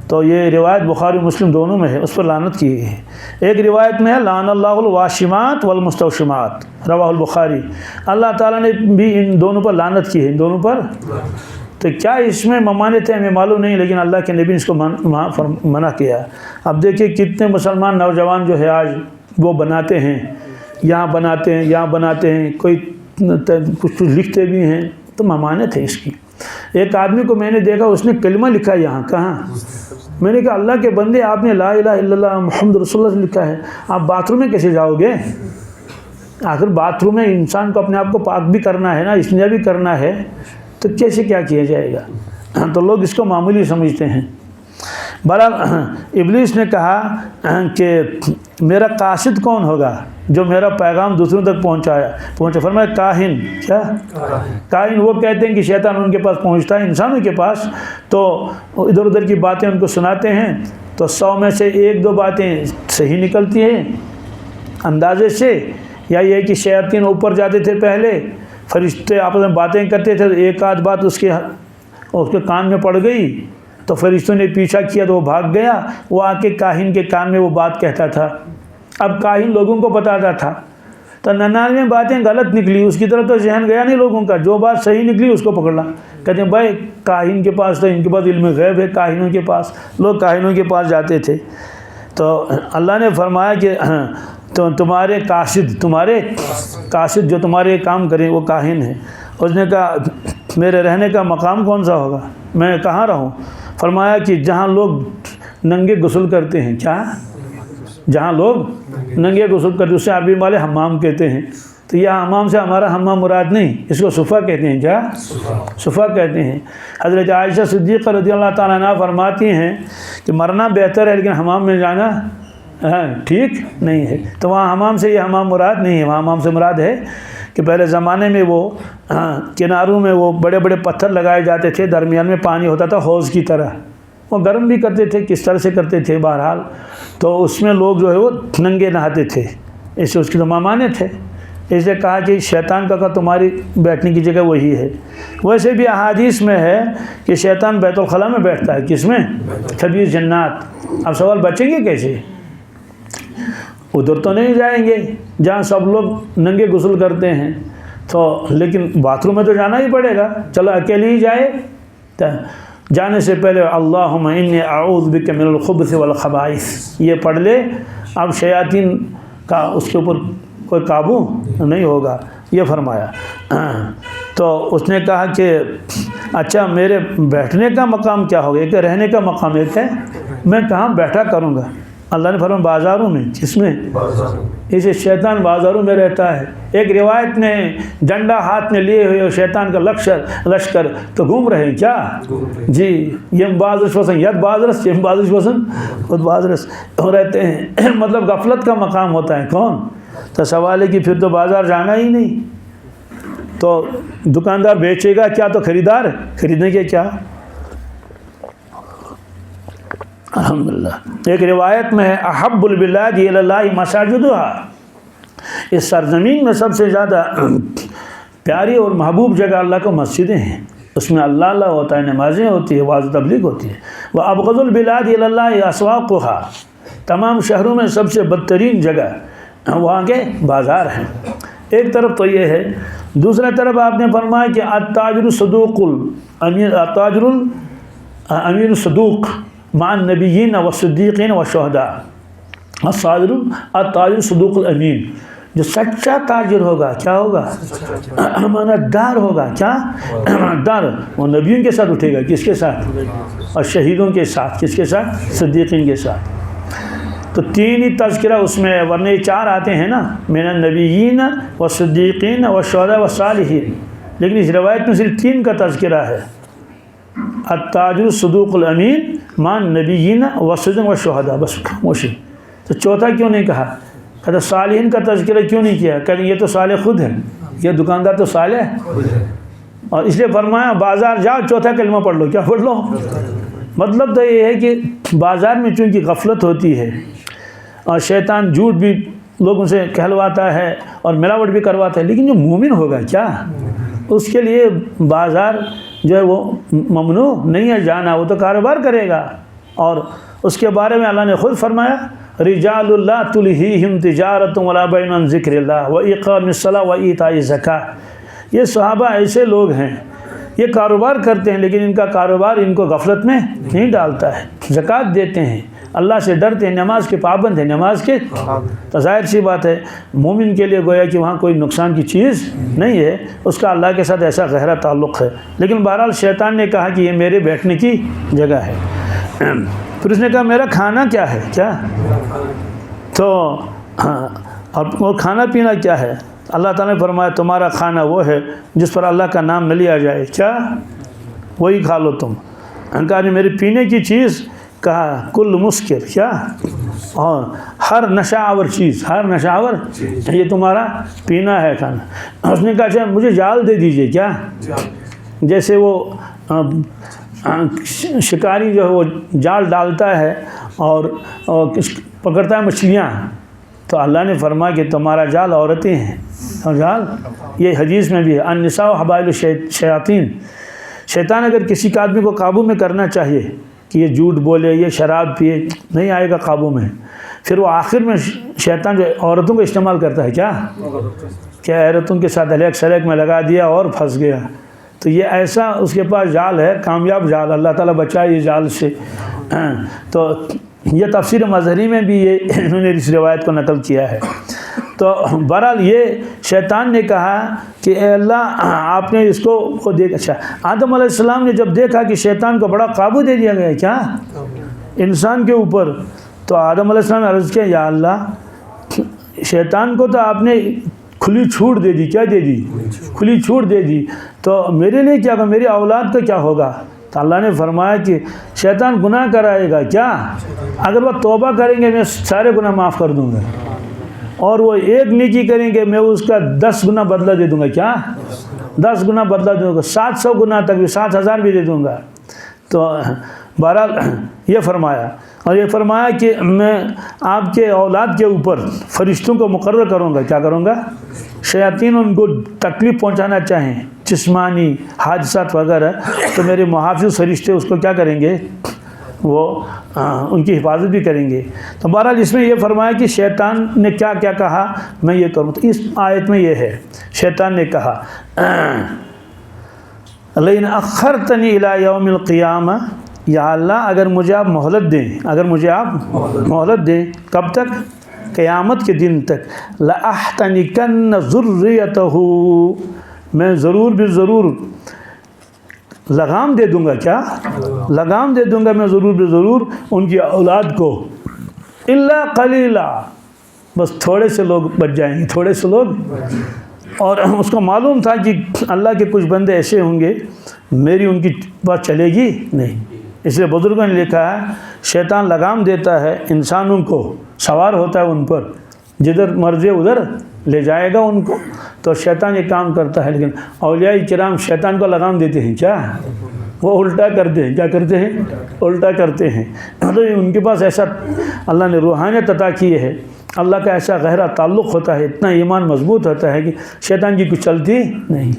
تو یہ روایت بخاری مسلم دونوں میں ہے، اس پر لعنت کی ہے۔ ایک روایت میں ہے لعن اللہ الواشمات والمستوشمات، رواہ البخاری، اللہ تعالیٰ نے بھی ان دونوں پر لعنت کی ہے، ان دونوں پر۔ تو کیا اس میں ممانعت ہے ہمیں معلوم نہیں، لیکن اللہ کے نبی نے اس کو منع کیا۔ اب دیکھیں کتنے مسلمان نوجوان جو ہے آج وہ بناتے ہیں، یہاں بناتے ہیں، یہاں بناتے ہیں، کوئی کچھ لکھتے بھی ہیں، تو ممانعت ہے اس کی۔ ایک آدمی کو میں نے دیکھا، اس نے کلمہ لکھا ہے یہاں، کہاں؟ میں نے کہا اللہ کے بندے، آپ نے لا الہ الا اللہ محمد رسول اللہ سے لکھا ہے، آپ باتھ روم میں کیسے جاؤ گے؟ آخر باتھ روم میں انسان کو اپنے آپ کو پاک بھی کرنا ہے نا، استنجا بھی کرنا ہے، تو کیسے کیا کیا جائے گا؟ تو لوگ اس کو معمولی سمجھتے ہیں۔ بہرحال ابلیس نے کہا کہ میرا قاصد کون ہوگا جو میرا پیغام دوسروں تک پہنچا؟ فرمایا کاہن، کیا کاہن؟ وہ کہتے ہیں کہ شیطان ان کے پاس پہنچتا ہے انسانوں کے پاس، تو ادھر ادھر کی باتیں ان کو سناتے ہیں، تو 100 میں سے 1-2 باتیں صحیح نکلتی ہیں اندازے سے، یا یہ کہ شیاطین اوپر جاتے تھے پہلے، فرشتے آپس میں باتیں کرتے تھے، ایک آدھ بات اس کے کان میں پڑ گئی تو فرشتوں نے پیچھا کیا تو وہ بھاگ گیا، وہ آ کے کاہن کے کان میں وہ بات کہتا تھا۔ اب کاہن لوگوں کو بتاتا تھا، تو 99 باتیں غلط نکلی، اس کی طرف تو ذہن گیا نہیں لوگوں کا، جو بات صحیح نکلی اس کو پکڑ لا۔ کہتے ہیں بھائی کاہن کے پاس تو ان کے پاس علم غیب ہے، کاہنوں کے پاس، لوگ کاہنوں کے پاس جاتے تھے۔ تو اللہ نے فرمایا کہ تو تمہارے قاصد جو تمہارے کام کریں وہ کاہن ہیں۔ اس نے کہا میرے رہنے کا مقام کون سا ہوگا، میں کہاں رہوں؟ فرمایا کہ جہاں لوگ ننگے غسل کرتے ہیں، کیا؟ جہاں لوگ ننگے غسل کرتے ہیں، اسے عربی والے حمام کہتے ہیں، تو یہ حمام سے ہمارا حمام مراد نہیں، اس کو صفہ کہتے ہیں، کیا؟ صفہ کہتے ہیں۔ حضرت عائشہ صدیقہ رضی اللہ تعالیٰ عنہا فرماتی ہیں کہ مرنا بہتر ہے لیکن حمام میں جانا ٹھیک نہیں ہے، تو وہاں حمام سے یہ حمام مراد نہیں ہے، وہاں حمام سے مراد ہے کہ پہلے زمانے میں وہ کناروں میں وہ بڑے بڑے پتھر لگائے جاتے تھے، درمیان میں پانی ہوتا تھا حوض کی طرح، وہ گرم بھی کرتے تھے، کس طرح سے کرتے تھے بہرحال، تو اس میں لوگ جو ہے وہ ننگے نہاتے تھے، اس سے اس کی تو ممانعت ہے۔ اس لیے کہا کہ شیطان کا تمہاری بیٹھنے کی جگہ وہی ہے۔ ویسے بھی احادیث میں ہے کہ شیطان بیت الخلاء میں بیٹھتا ہے، کس میں؟ 26 جنات۔ اب سوال بچیں گے کیسے؟ ادھر تو نہیں جائیں گے جہاں سب لوگ ننگے غسل کرتے ہیں، تو لیکن باتھ روم میں تو جانا ہی پڑے گا، چلو اکیلے ہی جائے۔ جانے سے پہلے اللہم انی اعوذ بک من الخبث والخبائث یہ پڑھ لے، اب شیاطین کا اس کے اوپر کوئی قابو نہیں ہوگا، یہ فرمایا۔ تو اس نے کہا کہ اچھا میرے بیٹھنے کا مقام کیا ہوگا؟ ایک رہنے کا مقام ایک ہے، میں کہاں بیٹھا کروں گا؟ اللہ نے فرمایا بازاروں میں، کس میں؟ اسے شیطان بازاروں میں رہتا ہے۔ ایک روایت میں ڈنڈا ہاتھ میں لیے ہوئے شیطان کا لشکر تو گھوم رہے ہیں، کیا؟ جی یم بازرس وسن ید بازرس یم بازرس وسن خود بازرس رہتے ہیں، مطلب غفلت کا مقام ہوتا ہے۔ کون؟ تو سوال ہے کہ پھر تو بازار جانا ہی نہیں، تو دکاندار بیچے گا کیا تو خریدار خریدیں گے کیا؟ الحمدللہ۔ ایک روایت میں ہے احب البلاد الی اللہ مساجدها، اس سرزمین میں سب سے زیادہ پیاری اور محبوب جگہ اللہ کو مسجدیں ہیں، اس میں اللہ ہوتا ہے، نمازیں ہوتی ہے، واعظ و تبلیغ ہوتی ہے۔ وابغض البلاد الی اللہ اسواقها، تمام شہروں میں سب سے بدترین جگہ وہاں کے بازار ہیں۔ ایک طرف تو یہ ہے، دوسرا طرف آپ نے فرمایا کہ التاجر الصدوق التاجر الامیر الصدوق مع النبیین والصدیقین والشہداء، التاجر الصدوق الامین، جو سچا تاجر ہوگا کیا ہوگا؟ امانت دار ہوگا، کیا امانت دار، وہ نبیوں کے ساتھ اٹھے گا، کس کے ساتھ؟ اور شہیدوں کے ساتھ، کس کے ساتھ؟ صدیقین کے ساتھ۔ تو تین ہی تذکرہ اس میں ہے، ورنہ یہ چار آتے ہیں نا، من النبیین والصدیقین والشہداء والصالحین، لیکن اس روایت میں صرف تین کا تذکرہ ہے، التاجر الصدوق الامین مع النبیین والصدیقین والشہداء، بس خاموشی۔ تو چوتھا کیوں نہیں کہا؟ کہتا صالحین کا تذکرہ کیوں نہیں کیا؟ کہ یہ تو صالح خود ہے، یہ دکاندار تو صالح ہے، اور اس لیے فرمایا بازار جاؤ چوتھا کلمہ پڑھ لو، کیا پڑھ لو؟ مطلب تو یہ ہے کہ بازار میں چونکہ غفلت ہوتی ہے اور شیطان جھوٹ بھی لوگوں سے کہلواتا ہے اور ملاوٹ بھی کرواتا ہے، لیکن جو مومن ہوگا کیا، اس کے لیے بازار جو ہے وہ ممنوع نہیں ہے جانا، وہ تو کاروبار کرے گا۔ اور اس کے بارے میں اللہ نے خود فرمایا رجال لا تلہیہم تجارۃ ولا بیع عن ذکر اللہ واقام الصلاۃ وایتاء الزکاۃ، یہ صحابہ ایسے لوگ ہیں، یہ کاروبار کرتے ہیں لیکن ان کا کاروبار ان کو غفلت میں نہیں ڈالتا ہے، زکوٰۃ دیتے ہیں، اللہ سے ڈرتے ہیں، نماز کے پابند ہیں، نماز کے تو ظاہر سی بات ہے مومن کے لیے گویا کہ وہاں کوئی نقصان کی چیز نہیں ہے، اس کا اللہ کے ساتھ ایسا گہرا تعلق ہے۔ لیکن بہرحال شیطان نے کہا کہ یہ میرے بیٹھنے کی جگہ ہے، پھر اس نے کہا میرا کھانا کیا ہے، کیا تو اور کھانا پینا کیا ہے؟ اللہ تعالیٰ نے فرمایا تمہارا کھانا وہ ہے جس پر اللہ کا نام نہ لیا جائے، کیا وہی کھا لو تم۔ کہا میری پینے کی چیز، کہا کل مسکر، کیا اور ہر نشہ آور چیز، ہر نشہ آور یہ تمہارا پینا ہے کھانا۔ اس نے کہا اچھا مجھے جال دے دیجئے، کیا جیسے وہ شکاری جو ہے وہ جال ڈالتا ہے اور پکڑتا ہے مچھلیاں، تو اللہ نے فرمایا کہ تمہارا جال عورتیں ہیں، اور جال یہ حدیث میں بھی ہے النساء حبائل الشیاطین، شیطان اگر کسی کا آدمی کو قابو میں کرنا چاہیے کہ یہ جھوٹ بولے، یہ شراب پیے، نہیں آئے گا قابو میں، پھر وہ آخر میں شیطان جو عورتوں کو استعمال کرتا ہے، کیا عورتوں کے ساتھ الیک سلیک میں لگا دیا اور پھنس گیا، تو یہ ایسا اس کے پاس جال ہے، کامیاب جال، اللہ تعالیٰ بچائے اس جال سے۔ تو یہ تفسیر مظہری میں بھی یہ انہوں نے اس روایت کو نقل کیا ہے۔ تو بہرحال یہ شیطان نے کہا کہ اے اللہ آپ نے اس کو دیکھ، اچھا آدم علیہ السلام نے جب دیکھا کہ شیطان کو بڑا قابو دے دیا گیا کیا انسان کے اوپر، تو آدم علیہ السلام نے عرض کیا یا اللہ شیطان کو تو آپ نے کھلی چھوٹ دے دی، کیا دے دی؟ کھلی چھوٹ دے دی، تو میرے لیے کیا ہوگا، میری اولاد کا کیا ہوگا؟ تو اللہ نے فرمایا کہ شیطان گناہ کرائے گا، کیا اگر وہ توبہ کریں گے میں سارے گناہ معاف کر دوں گا، اور وہ ایک نیکی کریں گے میں اس کا 10 گنا بدلہ دے دوں گا، کیا 10 گنا بدلہ دوں گا، 700 گنا تک بھی، 7,000 بھی دے دوں گا۔ تو بہرحال یہ فرمایا، اور یہ فرمایا کہ میں آپ کے اولاد کے اوپر فرشتوں کو مقرر کروں گا، کیا کروں گا؟ شیاطین ان کو تکلیف پہنچانا چاہیں، جسمانی حادثات وغیرہ، تو میرے محافظ فرشتے اس کو کیا کریں گے، وہ ان کی حفاظت بھی کریں گے۔ تو بہرحال اس میں یہ فرمایا کہ شیطان نے کیا کیا کہا میں یہ کروں، تو اس آیت میں یہ ہے شیطان نے کہا لیکن اخرتنی الی یوم القیامہ، یا اللہ اگر مجھے آپ مہلت دیں، اگر مجھے آپ مہلت دیں، کب تک؟ قیامت کے دن تک، لَأَحْتَنِكَنَّ ذُرِّيَّتَهُ، میں ضرور بھی ضرور لگام دے دوں گا، کیا لگام دے دوں گا میں ضرور بھی ضرور ان کی اولاد کو، الا قلیلا، بس تھوڑے سے لوگ بچ جائیں گے، تھوڑے سے لوگ۔ اور اس کو معلوم تھا کہ اللہ کے کچھ بندے ایسے ہوں گے میری ان کی بات چلے گی نہیں، اس لیے بزرگوں نے لکھا ہے شیطان لگام دیتا ہے انسانوں کو، سوار ہوتا ہے ان پر، جدھر مرضی ادھر لے جائے گا ان کو، تو شیطان یہ کام کرتا ہے، لیکن اولیاء کرام شیطان کو لگام دیتے ہیں کیا؟ وہ الٹا کرتے ہیں، کیا کرتے ہیں؟ الٹا کرتے ہیں۔ مطلب ان کے پاس ایسا اللہ نے روحانیت عطا کی ہے، اللہ کا ایسا گہرا تعلق ہوتا ہے، اتنا ایمان مضبوط ہوتا ہے کہ شیطان کی کچھ چلتی نہیں۔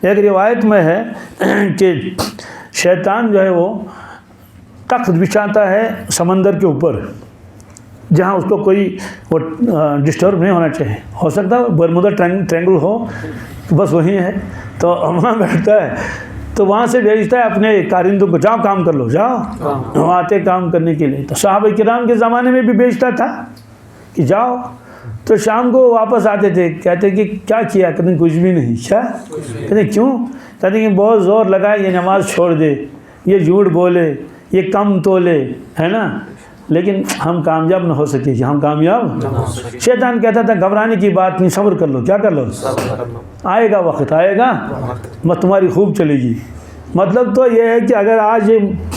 ایک روایت میں ہے کہ شیطان جو ہے وہ تخت بچھاتا ہے سمندر کے اوپر، جہاں اس کو کوئی وہ ڈسٹرب نہیں ہونا چاہیے، ہو سکتا ہے برمودا ٹرینگل ہو تو بس وہی ہے، تو وہاں بیٹھتا ہے، تو وہاں سے بھیجتا ہے اپنے کارندوں کو، جاؤ کام کر لو، جاؤ، وہ آتے کام کرنے کے لیے۔ تو صحابہ کرام کے زمانے میں بھی بھیجتا تھا کہ جاؤ، تو شام کو واپس آتے تھے، کہتے کہ کیا کیا؟ کہتے کچھ بھی نہیں۔ کیا؟ کہتے کیوں؟ کہتے کہ بہت زور لگائے، یہ نماز چھوڑ دے، یہ جھوٹ بولے، یہ کم تولے، ہے نا، لیکن ہم کامیاب نہ ہو سکے، ہم کامیاب۔ شیطان کہتا تھا گھبرانے کی بات نہیں، صبر کر لو، کیا کر لو؟ آئے گا وقت، آئے گا، تمہاری خوب چلے گی۔ مطلب تو یہ ہے کہ اگر آج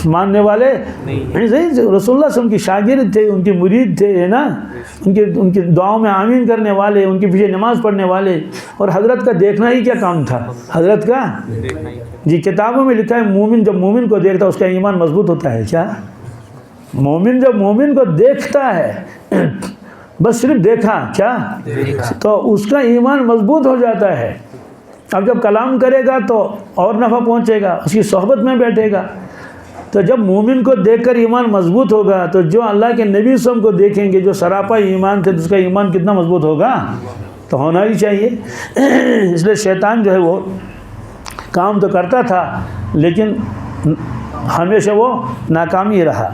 ماننے والے نہیں، رسول اللہ صلی اللہ علیہ وسلم کی شاگرد تھے، ان کے مرید تھے، ہے نا، ان کی دعاؤں میں آمین کرنے والے، ان کے پیچھے نماز پڑھنے والے، اور حضرت کا دیکھنا ہی کیا کام تھا؟ حضرت کا جی کتابوں میں لکھا ہے مومن جب مومن کو دیکھتا ہے اس کا ایمان مضبوط ہوتا ہے۔ کیا؟ مومن جب مومن کو دیکھتا ہے، بس صرف دیکھا، کیا؟ تو اس کا ایمان مضبوط ہو جاتا ہے۔ اب جب کلام کرے گا تو اور نفع پہنچے گا، اس کی صحبت میں بیٹھے گا، تو جب مومن کو دیکھ کر ایمان مضبوط ہوگا تو جو اللہ کے نبی صلی اللہ علیہ وسلم کو دیکھیں گے جو سراپا ایمان تھے، تو اس کا ایمان کتنا مضبوط ہوگا؟ تو ہونا ہی چاہیے۔ اس لیے شیطان جو ہے وہ کام تو کرتا تھا، لیکن ہمیشہ وہ ناکامی رہا۔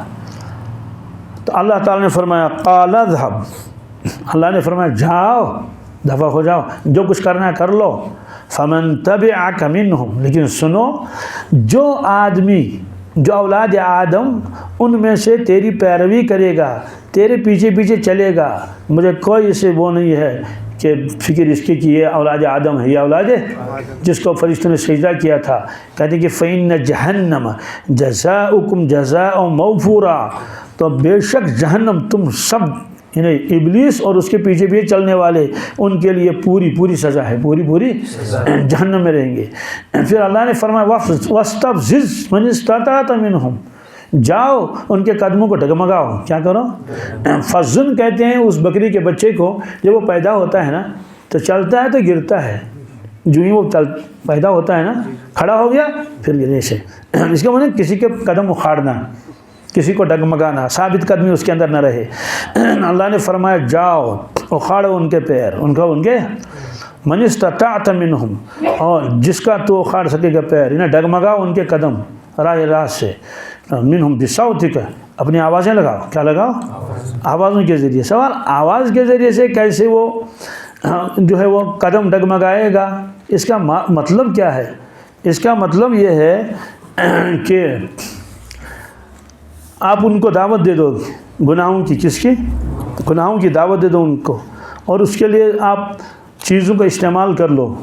تو اللہ تعالیٰ نے فرمایا قال اذهب، اللہ نے فرمایا جاؤ، دفع ہو جاؤ، جو کچھ کرنا ہے کر لو۔ فمن تبعک منہم، لیکن سنو، جو آدمی، جو اولاد آدم ان میں سے تیری پیروی کرے گا، تیرے پیچھے پیچھے چلے گا، مجھے کوئی اسے وہ نہیں ہے کہ فکر اس کی کہ یہ اولاد آدم ہے، یہ اولاد جس کو فرشتوں نے سجدہ کیا تھا۔ کہتے ہیں کہ فإن جہنم جزاؤکم جزاء موفورا، تو بے شک جہنم تم سب، یعنی ابلیس اور اس کے پیچھے پیچھے چلنے والے، ان کے لیے پوری پوری سزا ہے، پوری پوری جہنم میں رہیں گے۔ پھر اللہ نے فرمایا وَاسْتَفْزِزْ مَنِ اسْتَطَعْتَ مِنْهُمْ، جاؤ ان کے قدموں کو ڈگمگاؤ، کیا کرو؟ فَزُّن کہتے ہیں اس بکری کے بچے کو، جب وہ پیدا ہوتا ہے نا تو چلتا ہے تو گرتا ہے، جو ہی وہ پیدا ہوتا ہے نا، کھڑا ہو گیا پھر گرنے سے، اس کا مطلب کسی کے قدم اکھاڑنا، کسی کو ڈگمگانا، ثابت قدمی اس کے اندر نہ رہے۔ اللہ نے فرمایا جاؤ اکھاڑو ان کے پیر، ان کے من استطعت منہم، اور جس کا تو اکھاڑ سکے گا پیر، انہیں ڈگمگاؤ ان کے قدم راہ راست سے، منہم بصوتک، اپنی آوازیں لگاؤ، کیا لگاؤ؟ آوازوں کے ذریعے۔ سوال آواز کے ذریعے سے کیسے وہ جو ہے وہ قدم ڈگمگائے گا؟ اس کا مطلب کیا ہے؟ اس کا مطلب یہ ہے کہ آپ ان کو دعوت دے دو گناہوں کی، کس کی؟ گناہوں کی دعوت دے دو ان کو، اور اس کے لیے آپ چیزوں کا استعمال کر لو۔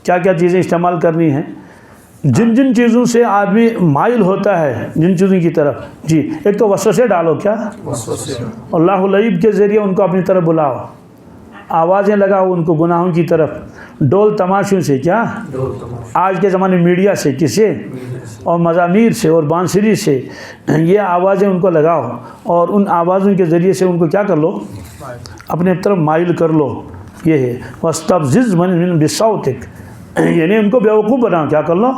کیا کیا چیزیں استعمال کرنی ہیں؟ جن جن چیزوں سے آدمی مائل ہوتا ہے، جن چیزوں کی طرف، جی ایک تو وسوسے ڈالو، کیا؟ اللہ العیب کے ذریعے ان کو اپنی طرف بلاؤ، آوازیں لگاؤ ان کو گناہوں کی طرف، ڈول تماشوں سے، کیا؟ آج کے زمانے میڈیا سے، کسے؟ اور مزامیر سے اور بانسری سے، یہ آوازیں ان کو لگاؤ، اور ان آوازوں کے ذریعے سے ان کو کیا کر لو؟ اپنے طرف مائل کر لو۔ یہ ہے وَاسْتَفْزِزْ مَنْ بِصَوْتِكَ، یعنی ان کو بیوقوف بناؤ، کیا کر لو؟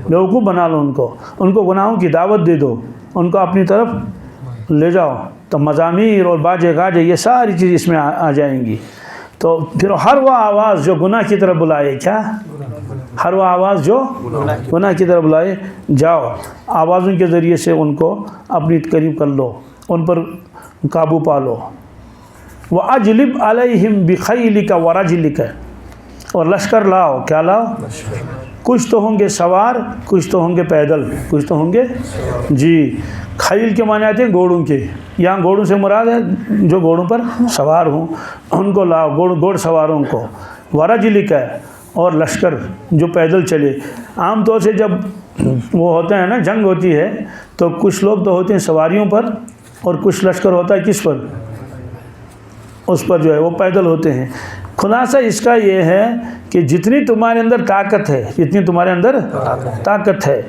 بیوقوف بنا لو ان کو گناہوں کی دعوت دے دو، ان کو اپنی طرف لے جاؤ۔ تو مزامیر اور باجے گاجے یہ ساری چیز اس میں آ جائیں گی۔ تو پھر ہر وہ آواز جو گناہ کی طرف بلائے، کیا؟ ہر وہ آواز جو گناہ کی طرف بلائے، جاؤ آوازوں کے ذریعے سے ان کو اپنی قریب کر لو، ان پر قابو پا لو۔ وَأَجْلِبْ عَلَيْهِمْ بِخَيْلِكَ وَرَجْلِكَ، اور لشکر لاؤ، کیا لاؤ؟ کچھ تو ہوں گے سوار، کچھ تو ہوں گے پیدل، کچھ تو ہوں گے جی۔ خیل کے معنی آتے ہیں گھوڑوں کے، یہاں گھوڑوں سے مراد ہے جو گھوڑوں پر سوار ہوں، ان کو لاؤ، گھوڑ سواروں کو۔ ورجلک، اور لشکر جو پیدل چلے۔ عام طور سے جب وہ ہوتے ہیں نا، جنگ ہوتی ہے، تو کچھ لوگ تو ہوتے ہیں سواریوں پر، اور کچھ لشکر ہوتا ہے کس پر؟ اس پر جو ہے وہ پیدل ہوتے ہیں۔ خلاصہ اس کا یہ ہے کہ جتنی تمہارے اندر طاقت ہے، جتنی تمہارے اندر طاقت ہے،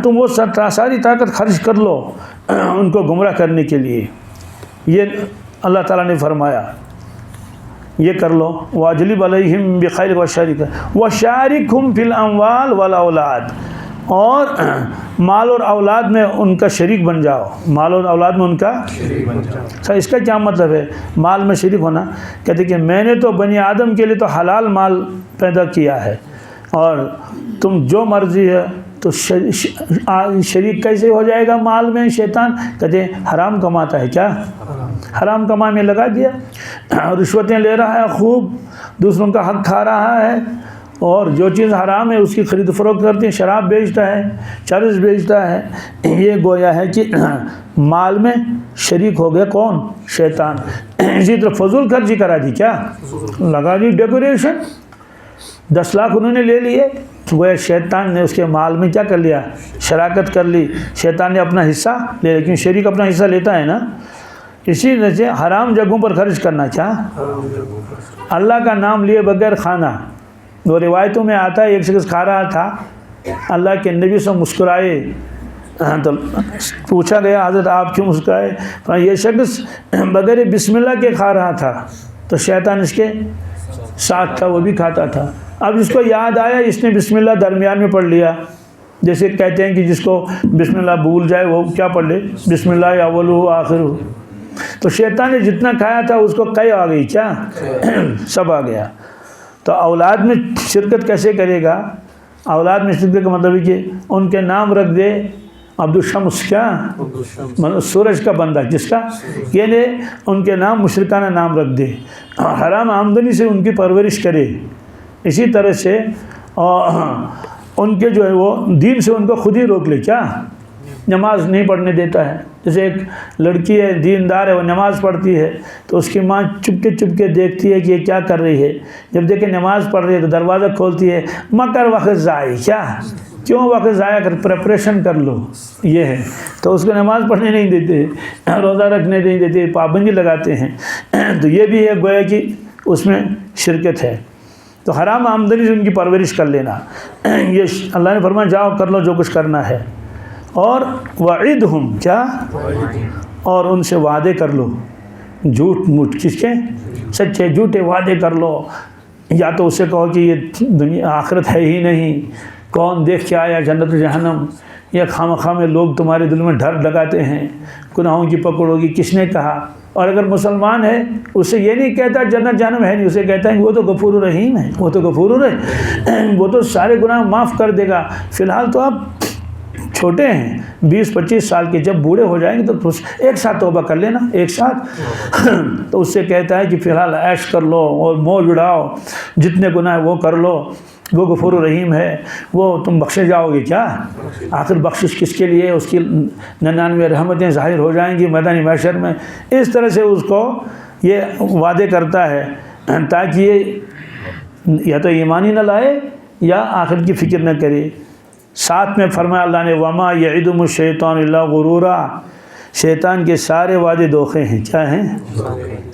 تم وہ ساری طاقت خرچ کر لو ان کو گمراہ کرنے کے لیے. یہ اللہ تعالیٰ نے فرمایا یہ کر لو. واجلب علیہم بخیر وشارکہم فی الاموال والاولاد، اور مال اور اولاد میں ان کا شریک بن جاؤ. مال اور اولاد میں ان کا شریک بن جاؤ. اس کا کیا مطلب ہے مال میں شریک ہونا؟ کہتے کہ میں نے تو بنی آدم کے لیے تو حلال مال پیدا کیا ہے، اور تم جو مرضی ہے تو شریک کیسے ہو جائے گا مال میں شیطان؟ کہتے حرام کماتا ہے. کیا حرام کمانے میں لگا دیا، رشوتیں لے رہا ہے، خوب دوسروں کا حق کھا رہا ہے، اور جو چیز حرام ہے اس کی خرید فروخت کرتے ہیں، شراب بیچتا ہے، چرس بیچتا ہے. یہ گویا ہے کہ مال میں شریک ہو گیا کون؟ شیطان. اسی طرح فضول خرچی کرا دی، کیا لگا دی ڈیکوریشن، 10 لاکھ انہوں نے لے لیے، گویا شیطان نے اس کے مال میں کیا کر لیا؟ شراکت کر لی. شیطان نے اپنا حصہ لے، لیکن شریک اپنا حصہ لیتا ہے نا. اسی طرح سے حرام جگہوں پر خرچ کرنا. کیا اللہ کا نام لیے بغیر کھانا. وہ روایتوں میں آتا ہے ایک شخص کھا رہا تھا، اللہ کے نبی سے مسکرائے، تو پوچھا گیا حضرت آپ کیوں مسکرائے؟ یہ شخص بغیر بسم اللہ کے کھا رہا تھا، تو شیطان اس کے ساتھ تھا، وہ بھی کھاتا تھا. اب اس کو یاد آیا، اس نے بسم اللہ درمیان میں پڑھ لیا. جیسے کہتے ہیں کہ جس کو بسم اللہ بھول جائے وہ کیا پڑھ لے؟ بسم اللہ اولہ آخرہ. تو شیطان نے جتنا کھایا تھا اس کو کئی آ گئی، کیا سب آ گیا. تو اولاد میں شرکت کیسے کرے گا؟ اولاد میں شرکت کا مطلب ہے کہ ان کے نام رکھ دے عبد الشمس، کیا مطلب سورج کا بندہ، جس کا یعنی ان کے نام مشرکانہ نام رکھ دے، حرام آمدنی سے ان کی پرورش کرے. اسی طرح سے ان کے جو ہے وہ دین سے ان کو خود ہی روک لے. کیا نماز نہیں پڑھنے دیتا ہے. جیسے ایک لڑکی ہے دیندار ہے، وہ نماز پڑھتی ہے، تو اس کی ماں چپ کے دیکھتی ہے کہ یہ کیا کر رہی ہے. جب دیکھے نماز پڑھ رہی ہے تو دروازہ کھولتی ہے، مگر وقت ضائع. کیا کیوں وقت ضائع کر، پریپریشن کر لو. یہ ہے تو اس کو نماز پڑھنے نہیں دیتے، روزہ رکھنے نہیں دیتے، پابندی لگاتے ہیں. تو یہ بھی ہے گویا کہ اس میں شرکت ہے. تو حرام آمدنی سے ان کی پرورش کر لینا. یہ اللہ نے فرمایا جاؤ کر لو جو کچھ کرنا ہے. اور وعدہم، کیا اور ان سے وعدے کر لو. جھوٹ موٹ کس کے؟ سچے جھوٹے وعدے کر لو. یا تو اسے کہو کہ یہ دنیا آخرت ہے ہی نہیں، کون دیکھ کے آیا جنت و جہنم. یا خواہ میں لوگ تمہارے دل میں ڈر لگاتے ہیں گناہوں کی پکڑ ہوگی، کس نے کہا. اور اگر مسلمان ہے اسے یہ نہیں کہتا جنت جہنم ہے نہیں، اسے کہتا ہے کہ وہ تو غفور الرحیم ہے، وہ تو غفور الرحیم، وہ تو سارے گناہ معاف کر دے گا. فی الحال تو آپ چھوٹے ہیں، 20-25 سال کے، جب بوڑھے ہو جائیں گے تو ایک ساتھ توبہ کر لینا، ایک ساتھ. تو اس سے کہتا ہے کہ فی الحال عیش کر لو اور موج اڑاؤ، جتنے گناہ وہ کر لو، وہ غفور الرحیم ہے، وہ تم بخشے جاؤ گے. کیا آخر بخشش کس کے لیے؟ اس کی 99 رحمتیں ظاہر ہو جائیں گی میدان محشر میں. اس طرح سے اس کو یہ وعدے کرتا ہے تاکہ یہ یا تو ایمان ہی نہ لائے یا آخر کی فکر نہ کرے. ساتھ میں فرمایا اللہ نے وما یعدہم الشیطان الا غرورا. شیطان کے سارے وعدے دھوکے ہیں. کیا ہیں؟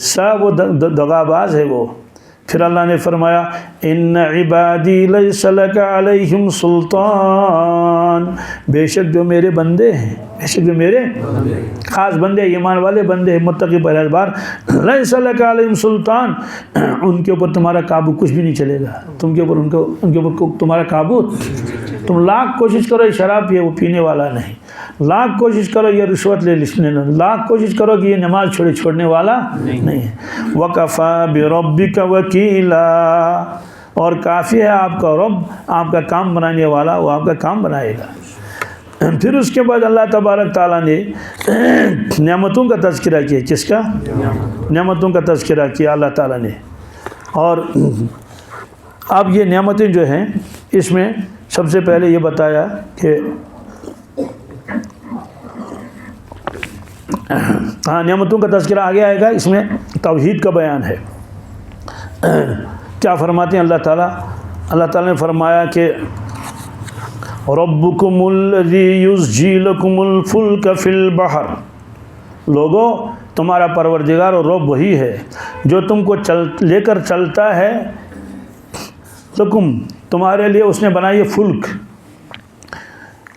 سب وہ دغاباز ہے وہ. پھر اللہ نے فرمایا ان عبادی لیس لک علیہم سلطان. بے شک جو میرے بندے ہیں، بے شک جو میرے خاص بندے، ایمان والے بندے ہیں، متقی پرہیزگار، لیس لک علیہم سلطان، ان کے اوپر تمہارا قابو کچھ بھی نہیں چلے گا. تم کے اوپر ان کے اوپر تمہارا قابو، تم لاکھ کوشش کرو یہ شراب پیے، وہ پینے والا نہیں. لاکھ کوشش کرو یہ رشوت لے لینے، لاکھ کوشش کرو کہ یہ نماز چھوڑنے والا نہیں ہے. وَكَفَى بِرَبِّكَ وَكِيلًا. اور کافی ہے آپ کا رب، آپ کا کام بنانے والا، وہ آپ کا کام بنائے گا. پھر اس کے بعد اللہ تبارک تعالیٰ نے نعمتوں کا تذکرہ کیا. کس کا؟ نعمتوں کا تذکرہ کیا اللہ تعالیٰ نے. اور اب یہ نعمتیں جو ہیں اس میں سب سے پہلے یہ بتایا کہ ہاں نعمتوں کا تذکرہ آگے آئے گا، اس میں توحید کا بیان ہے. کیا فرماتے ہیں اللہ تعالیٰ؟ اللہ تعالیٰ نے فرمایا کہ ربکم الذی یزجی لکم الفلک فی البحر. لوگو تمہارا پروردگار اور رب وہی ہے جو تم کو لے کر چلتا ہے، تمہارے لیے اس نے بنائی ہے فلک،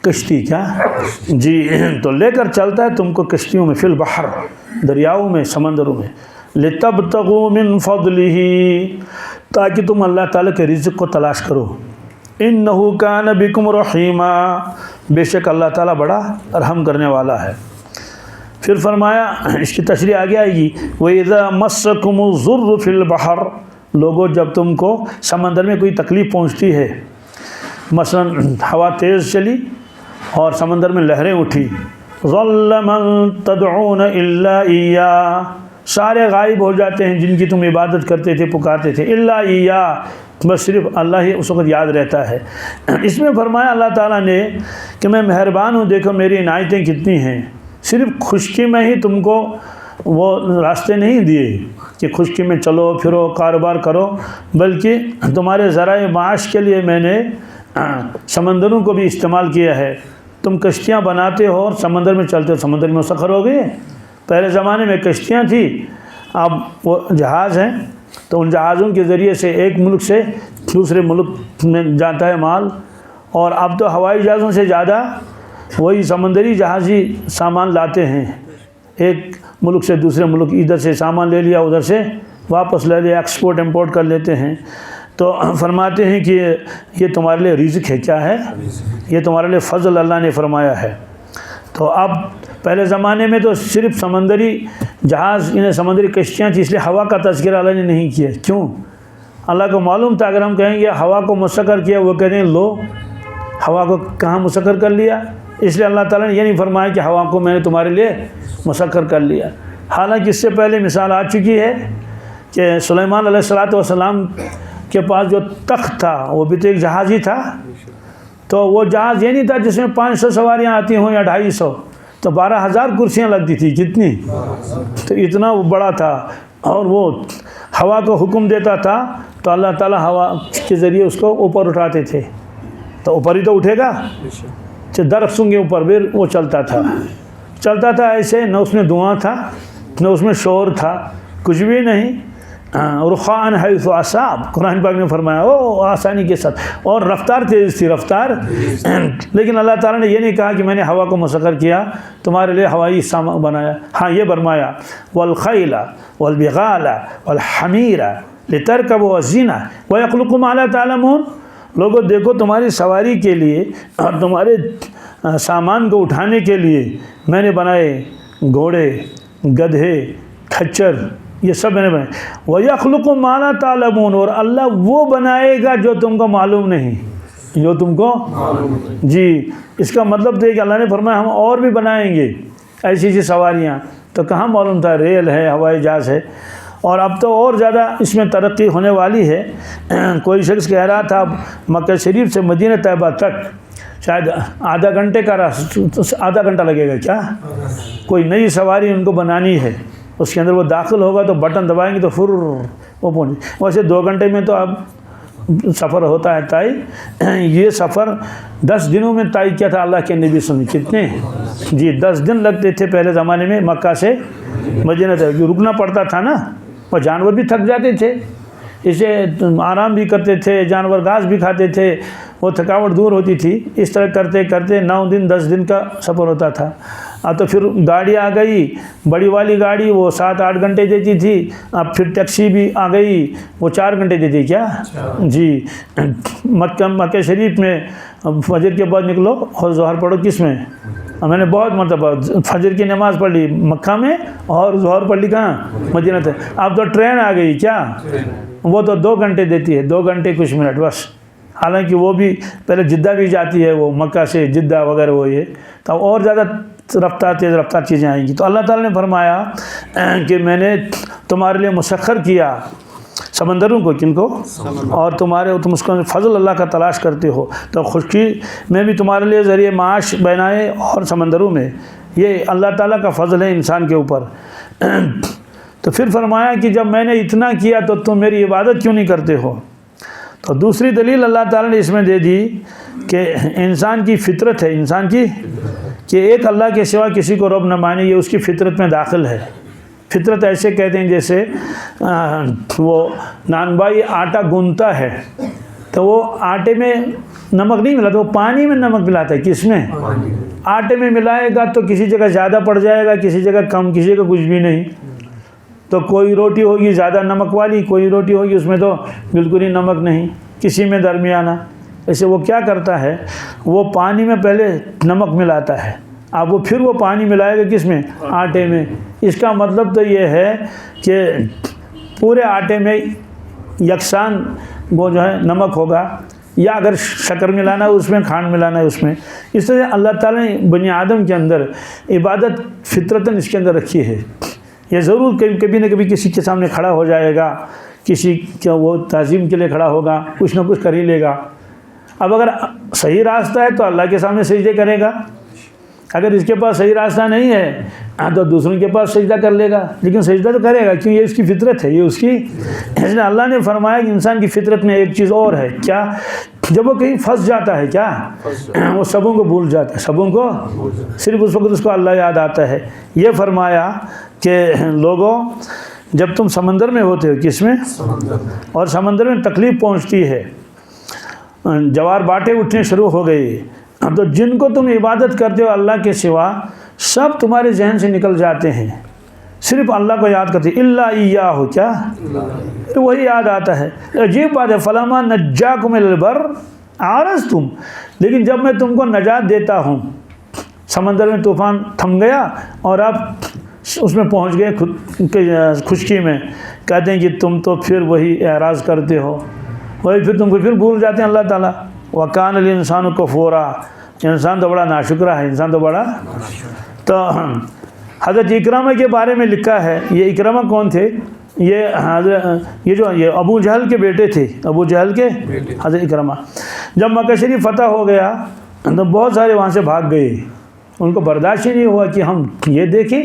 کشتی، کیا جی، تو لے کر چلتا ہے تم کو کشتیوں میں، فی البحر، دریاؤں میں، سمندروں میں، لتبتغوا من فضلہ، تاکہ تم اللہ تعالیٰ کے رزق کو تلاش کرو، انہ کان بکم رحیما، بے شک اللہ تعالیٰ بڑا رحم کرنے والا ہے۔ پھر فرمایا، اس کی تشریح آگے آئے گی، وَإِذَا مَسَّكُمُ الضُّرُّ فِي الْبَحْرِ، لوگوں جب تم کو سمندر میں کوئی تکلیف پہنچتی ہے، مثلا ہوا تیز چلی اور سمندر میں لہریں اٹھی، ظَلَّ مَن تَدْعُونَ إِلَّا إِيَّا، سارے غائب ہو جاتے ہیں جن کی تم عبادت کرتے تھے، پکارتے تھے، إِلَّا إِيَّا، بس صرف اللہ ہی اس وقت یاد رہتا ہے۔ اس میں فرمایا اللہ تعالیٰ نے کہ میں مہربان ہوں، دیکھو میری عنایتیں کتنی ہیں، صرف خشکی میں ہی تم کو وہ راستے نہیں دیے کہ خشکی میں چلو پھرو کاروبار کرو، بلکہ تمہارے ذرائع معاش کے لیے میں نے سمندروں کو بھی استعمال کیا ہے۔ تم کشتیاں بناتے ہو اور سمندر میں چلتے ہو، سمندر میں مسخر ہو گئے۔ پہلے زمانے میں کشتیاں تھیں، اب وہ جہاز ہیں، تو ان جہازوں کے ذریعے سے ایک ملک سے دوسرے ملک میں جاتا ہے مال، اور اب تو ہوائی جہازوں سے زیادہ وہی سمندری جہازی سامان لاتے ہیں، ایک ملک سے دوسرے ملک، ادھر سے سامان لے لیا ادھر سے واپس لے لیا، ایکسپورٹ امپورٹ کر لیتے ہیں۔ تو فرماتے ہیں کہ یہ تمہارے لیے رزق ہے، کیا ہے؟ یہ تمہارے لیے فضل اللہ نے فرمایا ہے۔ تو اب پہلے زمانے میں تو صرف سمندری جہاز، انہیں سمندری کشتیاں تھیں، اس لیے ہوا کا تذکرہ اللہ نے نہیں کیا۔ کیوں؟ اللہ کو معلوم تھا اگر ہم کہیں گے ہوا کو مسخر کیا، وہ کہتے ہیں لو ہوا کو کہاں مسخر کر لیا، اس لیے اللہ تعالیٰ نے یہ نہیں فرمایا کہ ہوا کو میں نے تمہارے لیے مسخر کر لیا۔ حالانکہ اس سے پہلے مثال آ چکی ہے کہ سلیمان علیہ السلام کے پاس جو تخت تھا وہ بھی تو ایک جہاز ہی تھا، تو وہ جہاز یہ نہیں تھا جس میں 500 سواریاں آتی ہوں یا 250، تو 12,000 کرسیاں لگتی تھی، کتنی، تو اتنا وہ بڑا تھا، اور وہ ہوا کو حکم دیتا تھا تو اللہ تعالیٰ ہوا کے ذریعے اس کو اوپر اٹھاتے تھے، تو اوپر ہی تو اٹھے گا، درختوں کے اوپر بھی وہ چلتا تھا ایسے، نہ اس میں دھواں تھا نہ اس میں شور تھا، کچھ بھی نہیں، رخاء حیث اصاب، قرآن پاک نے فرمایا وہ آسانی کے ساتھ، اور رفتار تیز تھی، رفتار۔ لیکن اللہ تعالیٰ نے یہ نہیں کہا کہ میں نے ہوا کو مسخر کیا، تمہارے لیے ہوائی سامان بنایا، ہاں یہ فرمایا والخیل والبغال والحمیر لترکبوا وزینہ ویخلق ما لا تعلمون، لوگوں دیکھو تمہاری سواری کے لیے اور تمہارے سامان کو اٹھانے کے لیے میں نے بنائے گھوڑے، گدھے، کھچر، یہ سب میں نے بنائے، وَيَخْلُقُ مَا لَا تَعْلَمُونَ، اور اللہ وہ بنائے گا جو تم کو معلوم نہیں، جو تم کو جی، اس کا مطلب تو ہے کہ اللہ نے فرمایا ہم اور بھی بنائیں گے ایسی سواریاں، تو کہاں معلوم تھا ریل ہے، ہوائی جہاز ہے، اور اب تو اور زیادہ اس میں ترقی ہونے والی ہے۔ کوئی شخص کہہ رہا تھا مکہ شریف سے مدینہ طیبہ تک شاید آدھا گھنٹہ لگے گا، کیا کوئی نئی سواری ان کو بنانی ہے، اس کے اندر وہ داخل ہوگا تو بٹن دبائیں گے تو پھر وہ پہنچے، ویسے 2 گھنٹے میں تو اب سفر ہوتا ہے طے، یہ سفر 10 دنوں میں طے کیا تھا اللہ کے نبی صلی اللہ علیہ وسلم، کتنے جی 10 دن لگتے تھے پہلے زمانے میں مکہ سے مدینہ تک، رکنا پڑتا تھا نا، اور جانور بھی تھک جاتے تھے، اسے آرام بھی کرتے تھے، جانور گھاس بھی کھاتے تھے، وہ تھکاوٹ دور ہوتی تھی، اس طرح کرتے کرتے 9 دن 10 دن کا سفر ہوتا تھا۔ اب تو پھر گاڑی آ گئی، بڑی والی گاڑی، وہ 7-8 گھنٹے دیتی تھی، اب پھر ٹیکسی بھی آ گئی، وہ 4 گھنٹے دیتی، کیا جی، مکہ شریف میں فجر کے بعد نکلو اور ظہر پڑھو کس میں، میں نے بہت مرتبہ فجر کی نماز پڑھ لی مکہ میں اور ظہر پڑھ لی کہاں، مدینہ تک۔ اب تو ٹرین آ گئی، کیا وہ تو 2 گھنٹے دیتی ہے، 2 گھنٹے کچھ منٹ بس، حالانکہ وہ بھی پہلے جدہ بھی جاتی ہے، وہ مکہ سے جدہ وغیرہ وہ یہ، تو اور زیادہ تیز رفتار چیزیں آئیں گی۔ تو اللہ تعالیٰ نے فرمایا کہ میں نے تمہارے لیے مسخر کیا سمندروں کو، کن کو، اور تم اس کو فضل اللہ کا تلاش کرتے ہو، تو خشکی میں بھی تمہارے لیے ذریعہ معاش بنائے، اور سمندروں میں، یہ اللہ تعالیٰ کا فضل ہے انسان کے اوپر۔ تو پھر فرمایا کہ جب میں نے اتنا کیا تو تم میری عبادت کیوں نہیں کرتے ہو؟ تو دوسری دلیل اللہ تعالیٰ نے اس میں دے دی کہ انسان کی فطرت ہے، انسان کی، کہ ایک اللہ کے سوا کسی کو رب نہ مانے، یہ اس کی فطرت میں داخل ہے، فطرت ایسے کہتے ہیں جیسے وہ نانبائی آٹا گوندتا ہے تو وہ آٹے میں نمک نہیں ملاتا، وہ پانی میں نمک ملاتا ہے. کس میں؟ آٹے میں ملائے گا تو کسی جگہ زیادہ پڑ جائے گا، کسی جگہ کم، کسی جگہ کچھ بھی نہیں. تو کوئی روٹی ہوگی زیادہ نمک والی، کوئی روٹی ہوگی اس میں تو بالکل ہی نمک نہیں، کسی میں درمیانہ. ایسے وہ کیا کرتا ہے، وہ پانی میں پہلے نمک ملاتا ہے، اب وہ پھر وہ پانی ملائے گا کس میں؟ آٹے میں. اس کا مطلب تو یہ ہے کہ پورے آٹے میں یکساں وہ جو ہے نمک ہوگا، یا اگر شکر ملانا ہے اس میں، کھانڈ ملانا ہے اس میں. اس طرح اللہ تعالیٰ نے بنی آدم کے اندر عبادت فطرتاً اس کے اندر رکھی ہے. یہ ضرور کبھی نہ کبھی کسی کے سامنے کھڑا ہو جائے گا، کسی کا وہ تعظیم کے لیے کھڑا ہوگا، کچھ نہ کچھ کر ہی لے گا. اب اگر صحیح راستہ ہے تو اللہ کے سامنے سجدے کرے گا، اگر اس کے پاس صحیح راستہ نہیں ہے تو دوسروں کے پاس سجدہ کر لے گا، لیکن سجدہ تو کرے گا کیوں؟ یہ اس کی فطرت ہے، یہ اس کی. اس لیے اللہ نے فرمایا کہ انسان کی فطرت میں ایک چیز اور ہے. کیا؟ جب وہ کہیں پھنس جاتا ہے، کیا وہ سبوں کو بھول جاتا ہے، سبوں کو صرف اس وقت اس کو اللہ یاد آتا ہے. یہ فرمایا کہ لوگوں جب تم سمندر میں ہوتے ہو، کس میں؟ اور سمندر میں تکلیف پہنچتی ہے، جوار باٹے اٹھنے شروع ہو گئی، تو جن کو تم عبادت کرتے ہو اللہ کے سوا سب تمہارے ذہن سے نکل جاتے ہیں، صرف اللہ کو یاد کرتے. الا ایاہ، کیا؟ وہی یاد آتا ہے. عجیب بات ہے، فلما نجاکم الی البر عرضتم، لیکن جب میں تم کو نجات دیتا ہوں، سمندر میں طوفان تھم گیا اور آپ اس میں پہنچ گئے خشکی میں، کہتے ہیں کہ تم تو پھر وہی اعراض کرتے ہو، وہی پھر تم کو پھر بھول جاتے ہیں اللہ تعالیٰ. وَكَانَ الْإِنسَانُ كَفُورًا، انسان تو بڑا ناشکرہ ہے، انسان تو بڑا. تو حضرت اکرمہ کے بارے میں لکھا ہے. یہ اکرمہ کون تھے؟ یہ ابو جہل کے بیٹے تھے، ابو جہل کے حضرت اکرمہ. جب مکہ شریف فتح ہو گیا تو بہت سارے وہاں سے بھاگ گئے، ان کو برداشت ہی نہیں ہوا کہ ہم یہ دیکھیں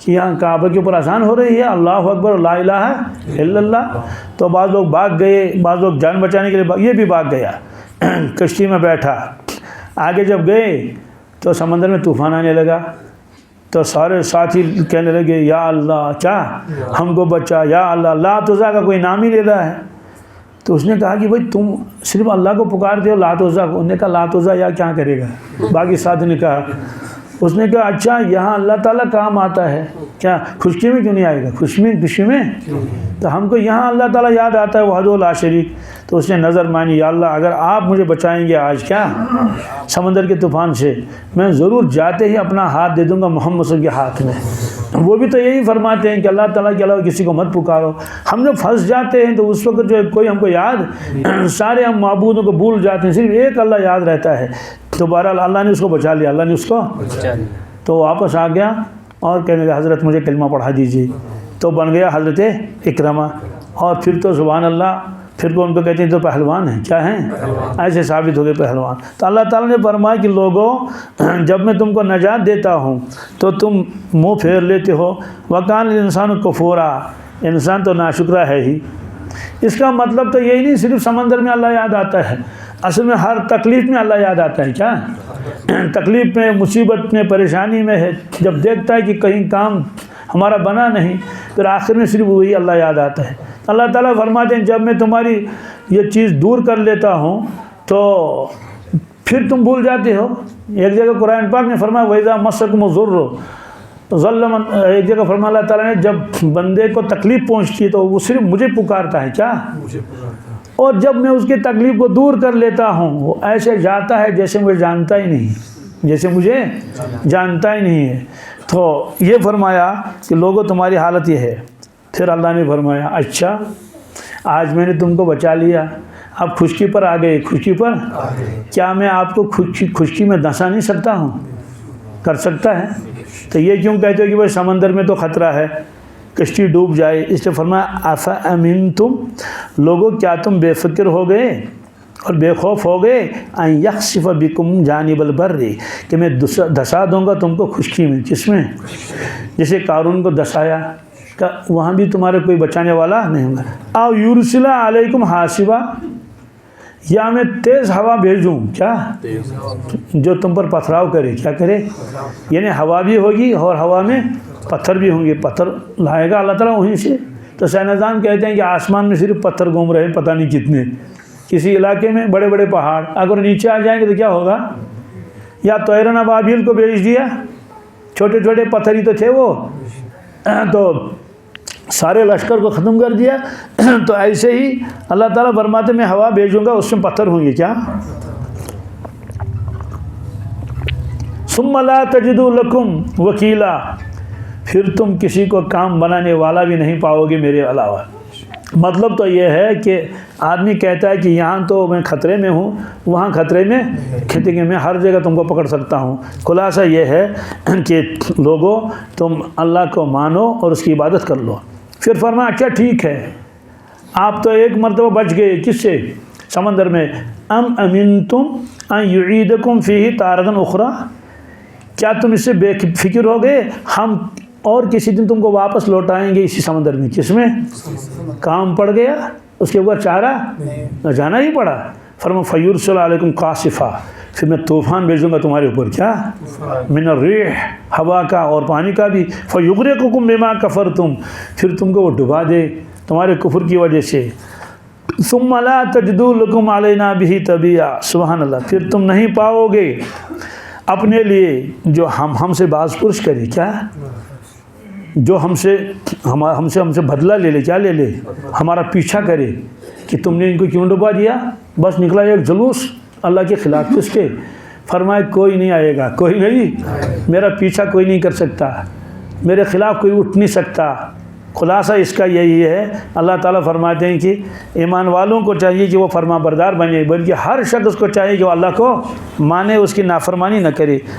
کہ یہاں کعبہ کے اوپر اذان ہو رہی ہے، اللہ اکبر لا الہ الا اللہ. تو بعض لوگ بھاگ گئے، بعض لوگ جان بچانے کے لیے یہ بھی بھاگ گیا، کشتی میں بیٹھا. آگے جب گئے تو سمندر میں طوفان آنے لگا، تو سارے ساتھی کہنے لگے یا اللہ، کیا ہم کو بچا، یا اللہ. لات عزیٰ کا کوئی نام ہی لے رہا ہے. تو اس نے کہا کہ بھائی تم صرف اللہ کو پکارتے ہو، لات عزیٰ کو. انہوں نے کہا لات عزیٰ یا کیا کرے گا. باقی ساتھی نے کہا، اس نے کہا اچھا یہاں اللہ تعالیٰ کام آتا ہے کیا، خشکی میں کیوں نہیں آئے گا، خوشی میں تو ہم کو یہاں اللہ تعالیٰ یاد آتا ہے وحدہ لا شریک. تو اس نے نظر مانی، یا اللہ اگر آپ مجھے بچائیں گے آج کیا سمندر کے طوفان سے، میں ضرور جاتے ہی اپنا ہاتھ دے دوں گا محمد صلی اللہ کے ہاتھ میں. وہ بھی تو یہی فرماتے ہیں کہ اللہ تعالیٰ کے علاوہ کسی کو مت پکارو. ہم جب پھنس جاتے ہیں تو اس وقت جو کوئی ہم کو یاد، سارے ہم معبودوں کو بھول جاتے ہیں، صرف ایک اللہ یاد رہتا ہے. تو بہرحال اللہ نے اس کو بچا لیا، اللہ نے اس کو تو واپس آ گیا اور کہنے لگا حضرت مجھے کلمہ پڑھا دیجیے. تو بن گیا حضرت اکرمہ. اور پھر تو سبحان اللہ، پھر کو ان کو کہتے ہیں تو پہلوان ہیں، کیا ہیں، ایسے ثابت ہو گئے پہلوان. تو اللہ تعالیٰ نے فرمایا کہ لوگوں جب میں تم کو نجات دیتا ہوں تو تم منہ پھیر لیتے ہو. وَكَانَ الْإِنسَانُ كَفُورًا، انسان تو ناشکرہ ہے ہی. اس کا مطلب تو یہی نہیں صرف سمندر میں اللہ یاد آتا ہے، اصل میں ہر تکلیف میں اللہ یاد آتا ہے. کیا تکلیف میں، مصیبت میں، پریشانی میں ہے، جب دیکھتا ہے کہ کہیں کام ہمارا بنا نہیں، پھر آخر میں صرف وہی اللہ یاد آتا ہے. اللہ تعالیٰ فرماتے ہیں جب میں تمہاری یہ چیز دور کر لیتا ہوں تو پھر تم بھول جاتے ہو. ایک جگہ قرآن پاک نے فرمایا وَإِذَا مَسَّكُمُ الضُّرُّ ظَلَّ، ایک جگہ فرمایا اللہ تعالیٰ نے جب بندے کو تکلیف پہنچتی ہے تو وہ صرف مجھے پکارتا ہے. کیا؟ اور جب میں اس کی تکلیف کو دور کر لیتا ہوں وہ ایسے جاتا ہے جیسے مجھے جانتا ہی نہیں، جیسے مجھے جانتا ہی نہیں ہے. تو یہ فرمایا کہ لوگوں تمہاری حالت یہ ہے. پھر اللہ نے فرمایا اچھا آج میں نے تم کو بچا لیا، اب خشکی پر آ گئے. خشکی پر کیا میں آپ کو خشکی میں دھنسا نہیں سکتا ہوں؟ کر سکتا ہے. تو یہ کیوں کہتے ہو کہ بھائی سمندر میں تو خطرہ ہے، کشتی ڈوب جائے. اس لیے فرمایا افامنتم، لوگوں کیا تم بے فکر ہو گئے اور بے خوف ہو گئے، ان یخسف بکم جانب البر، کہ میں دھسا دوں گا تم کو خشکی میں. کس میں؟ جیسے قارون کو دھسایا، کہ وہاں بھی تمہارے کوئی بچانے والا نہیں ہوگا. او یرسل علیکم حاصبا، یا میں تیز ہوا بھیجوں، کیا جو تم پر پتھراؤ کرے. کیا کرے؟ یعنی ہوا بھی ہوگی اور ہوا میں پتھر بھی ہوں گے، پتھر لائے گا اللہ تعالیٰ وہیں سے۔ تو سائنسدان کہتے ہیں کہ آسمان میں صرف پتھر گھوم رہے ہیں، پتہ نہیں کتنے، کسی علاقے میں بڑے بڑے پہاڑ، اگر نیچے آ جائیں گے تو کیا ہوگا؟ یا طیرن ابابیل کو بھیج دیا، چھوٹے چھوٹے پتھر ہی تو تھے وہ، تو سارے لشکر کو ختم کر دیا۔ تو ایسے ہی اللہ تعالیٰ فرماتے میں ہوا بھیجوں گا، اس میں پتھر ہوں گے کیا؟ ثم لا تجدوا لکم وکیلا، پھر تم کسی کو کام بنانے والا بھی نہیں پاؤ گے میرے علاوہ۔ مطلب تو یہ ہے کہ آدمی کہتا ہے کہ یہاں تو میں خطرے میں ہوں، وہاں خطرے میں کہتے کہ میں ہر جگہ تم کو پکڑ سکتا ہوں۔ خلاصہ یہ ہے کہ لوگوں تم اللہ کو مانو اور اس کی عبادت کر لو۔ پھر فرمایا اچھا ٹھیک ہے، آپ تو ایک مرتبہ بچ گئے، کس سے؟ سمندر میں۔ ام امنتم ان یعیدکم فیہ تارۃ اخری، کیا تم اس سے بے فکر ہو گئے ہم اور کسی دن تم کو واپس لوٹائیں گے اسی سمندر میں؟ کس میں؟ کام پڑ گیا، اس کے اوپر چارہ نہ جانا ہی پڑا۔ فرمایا فیرسل علیکم قاصفہ، پھر میں طوفان بھیجوں گا تمہارے اوپر، کیا؟ من الریح، ہوا کا اور پانی کا بھی، فیغرقکم بما کفرتم، پھر تم کو وہ ڈبا دے تمہارے کفر کی وجہ سے۔ ثم لا تجدوا لکم علینا بہ تبیعا، سبحان اللہ، پھر تم نہیں پاؤ گے اپنے لیے جو ہم سے باز پرس کرے، کیا؟ جو ہم سے بدلہ لے لے، کیا لے لے؟ ہمارا پیچھا کرے کہ تم نے ان کو کیوں ڈبا دیا؟ بس نکلا ایک جلوس اللہ کے خلاف، کس کے؟ فرمائے کوئی نہیں آئے گا، کوئی نہیں، میرا پیچھا کوئی نہیں کر سکتا، میرے خلاف کوئی اٹھ نہیں سکتا۔ خلاصہ اس کا یہی ہے، اللہ تعالیٰ فرماتے ہیں کہ ایمان والوں کو چاہیے کہ وہ فرما بردار بنے، بلکہ ہر شخص کو چاہیے کہ وہ اللہ کو مانے، اس کی نافرمانی نہ کرے۔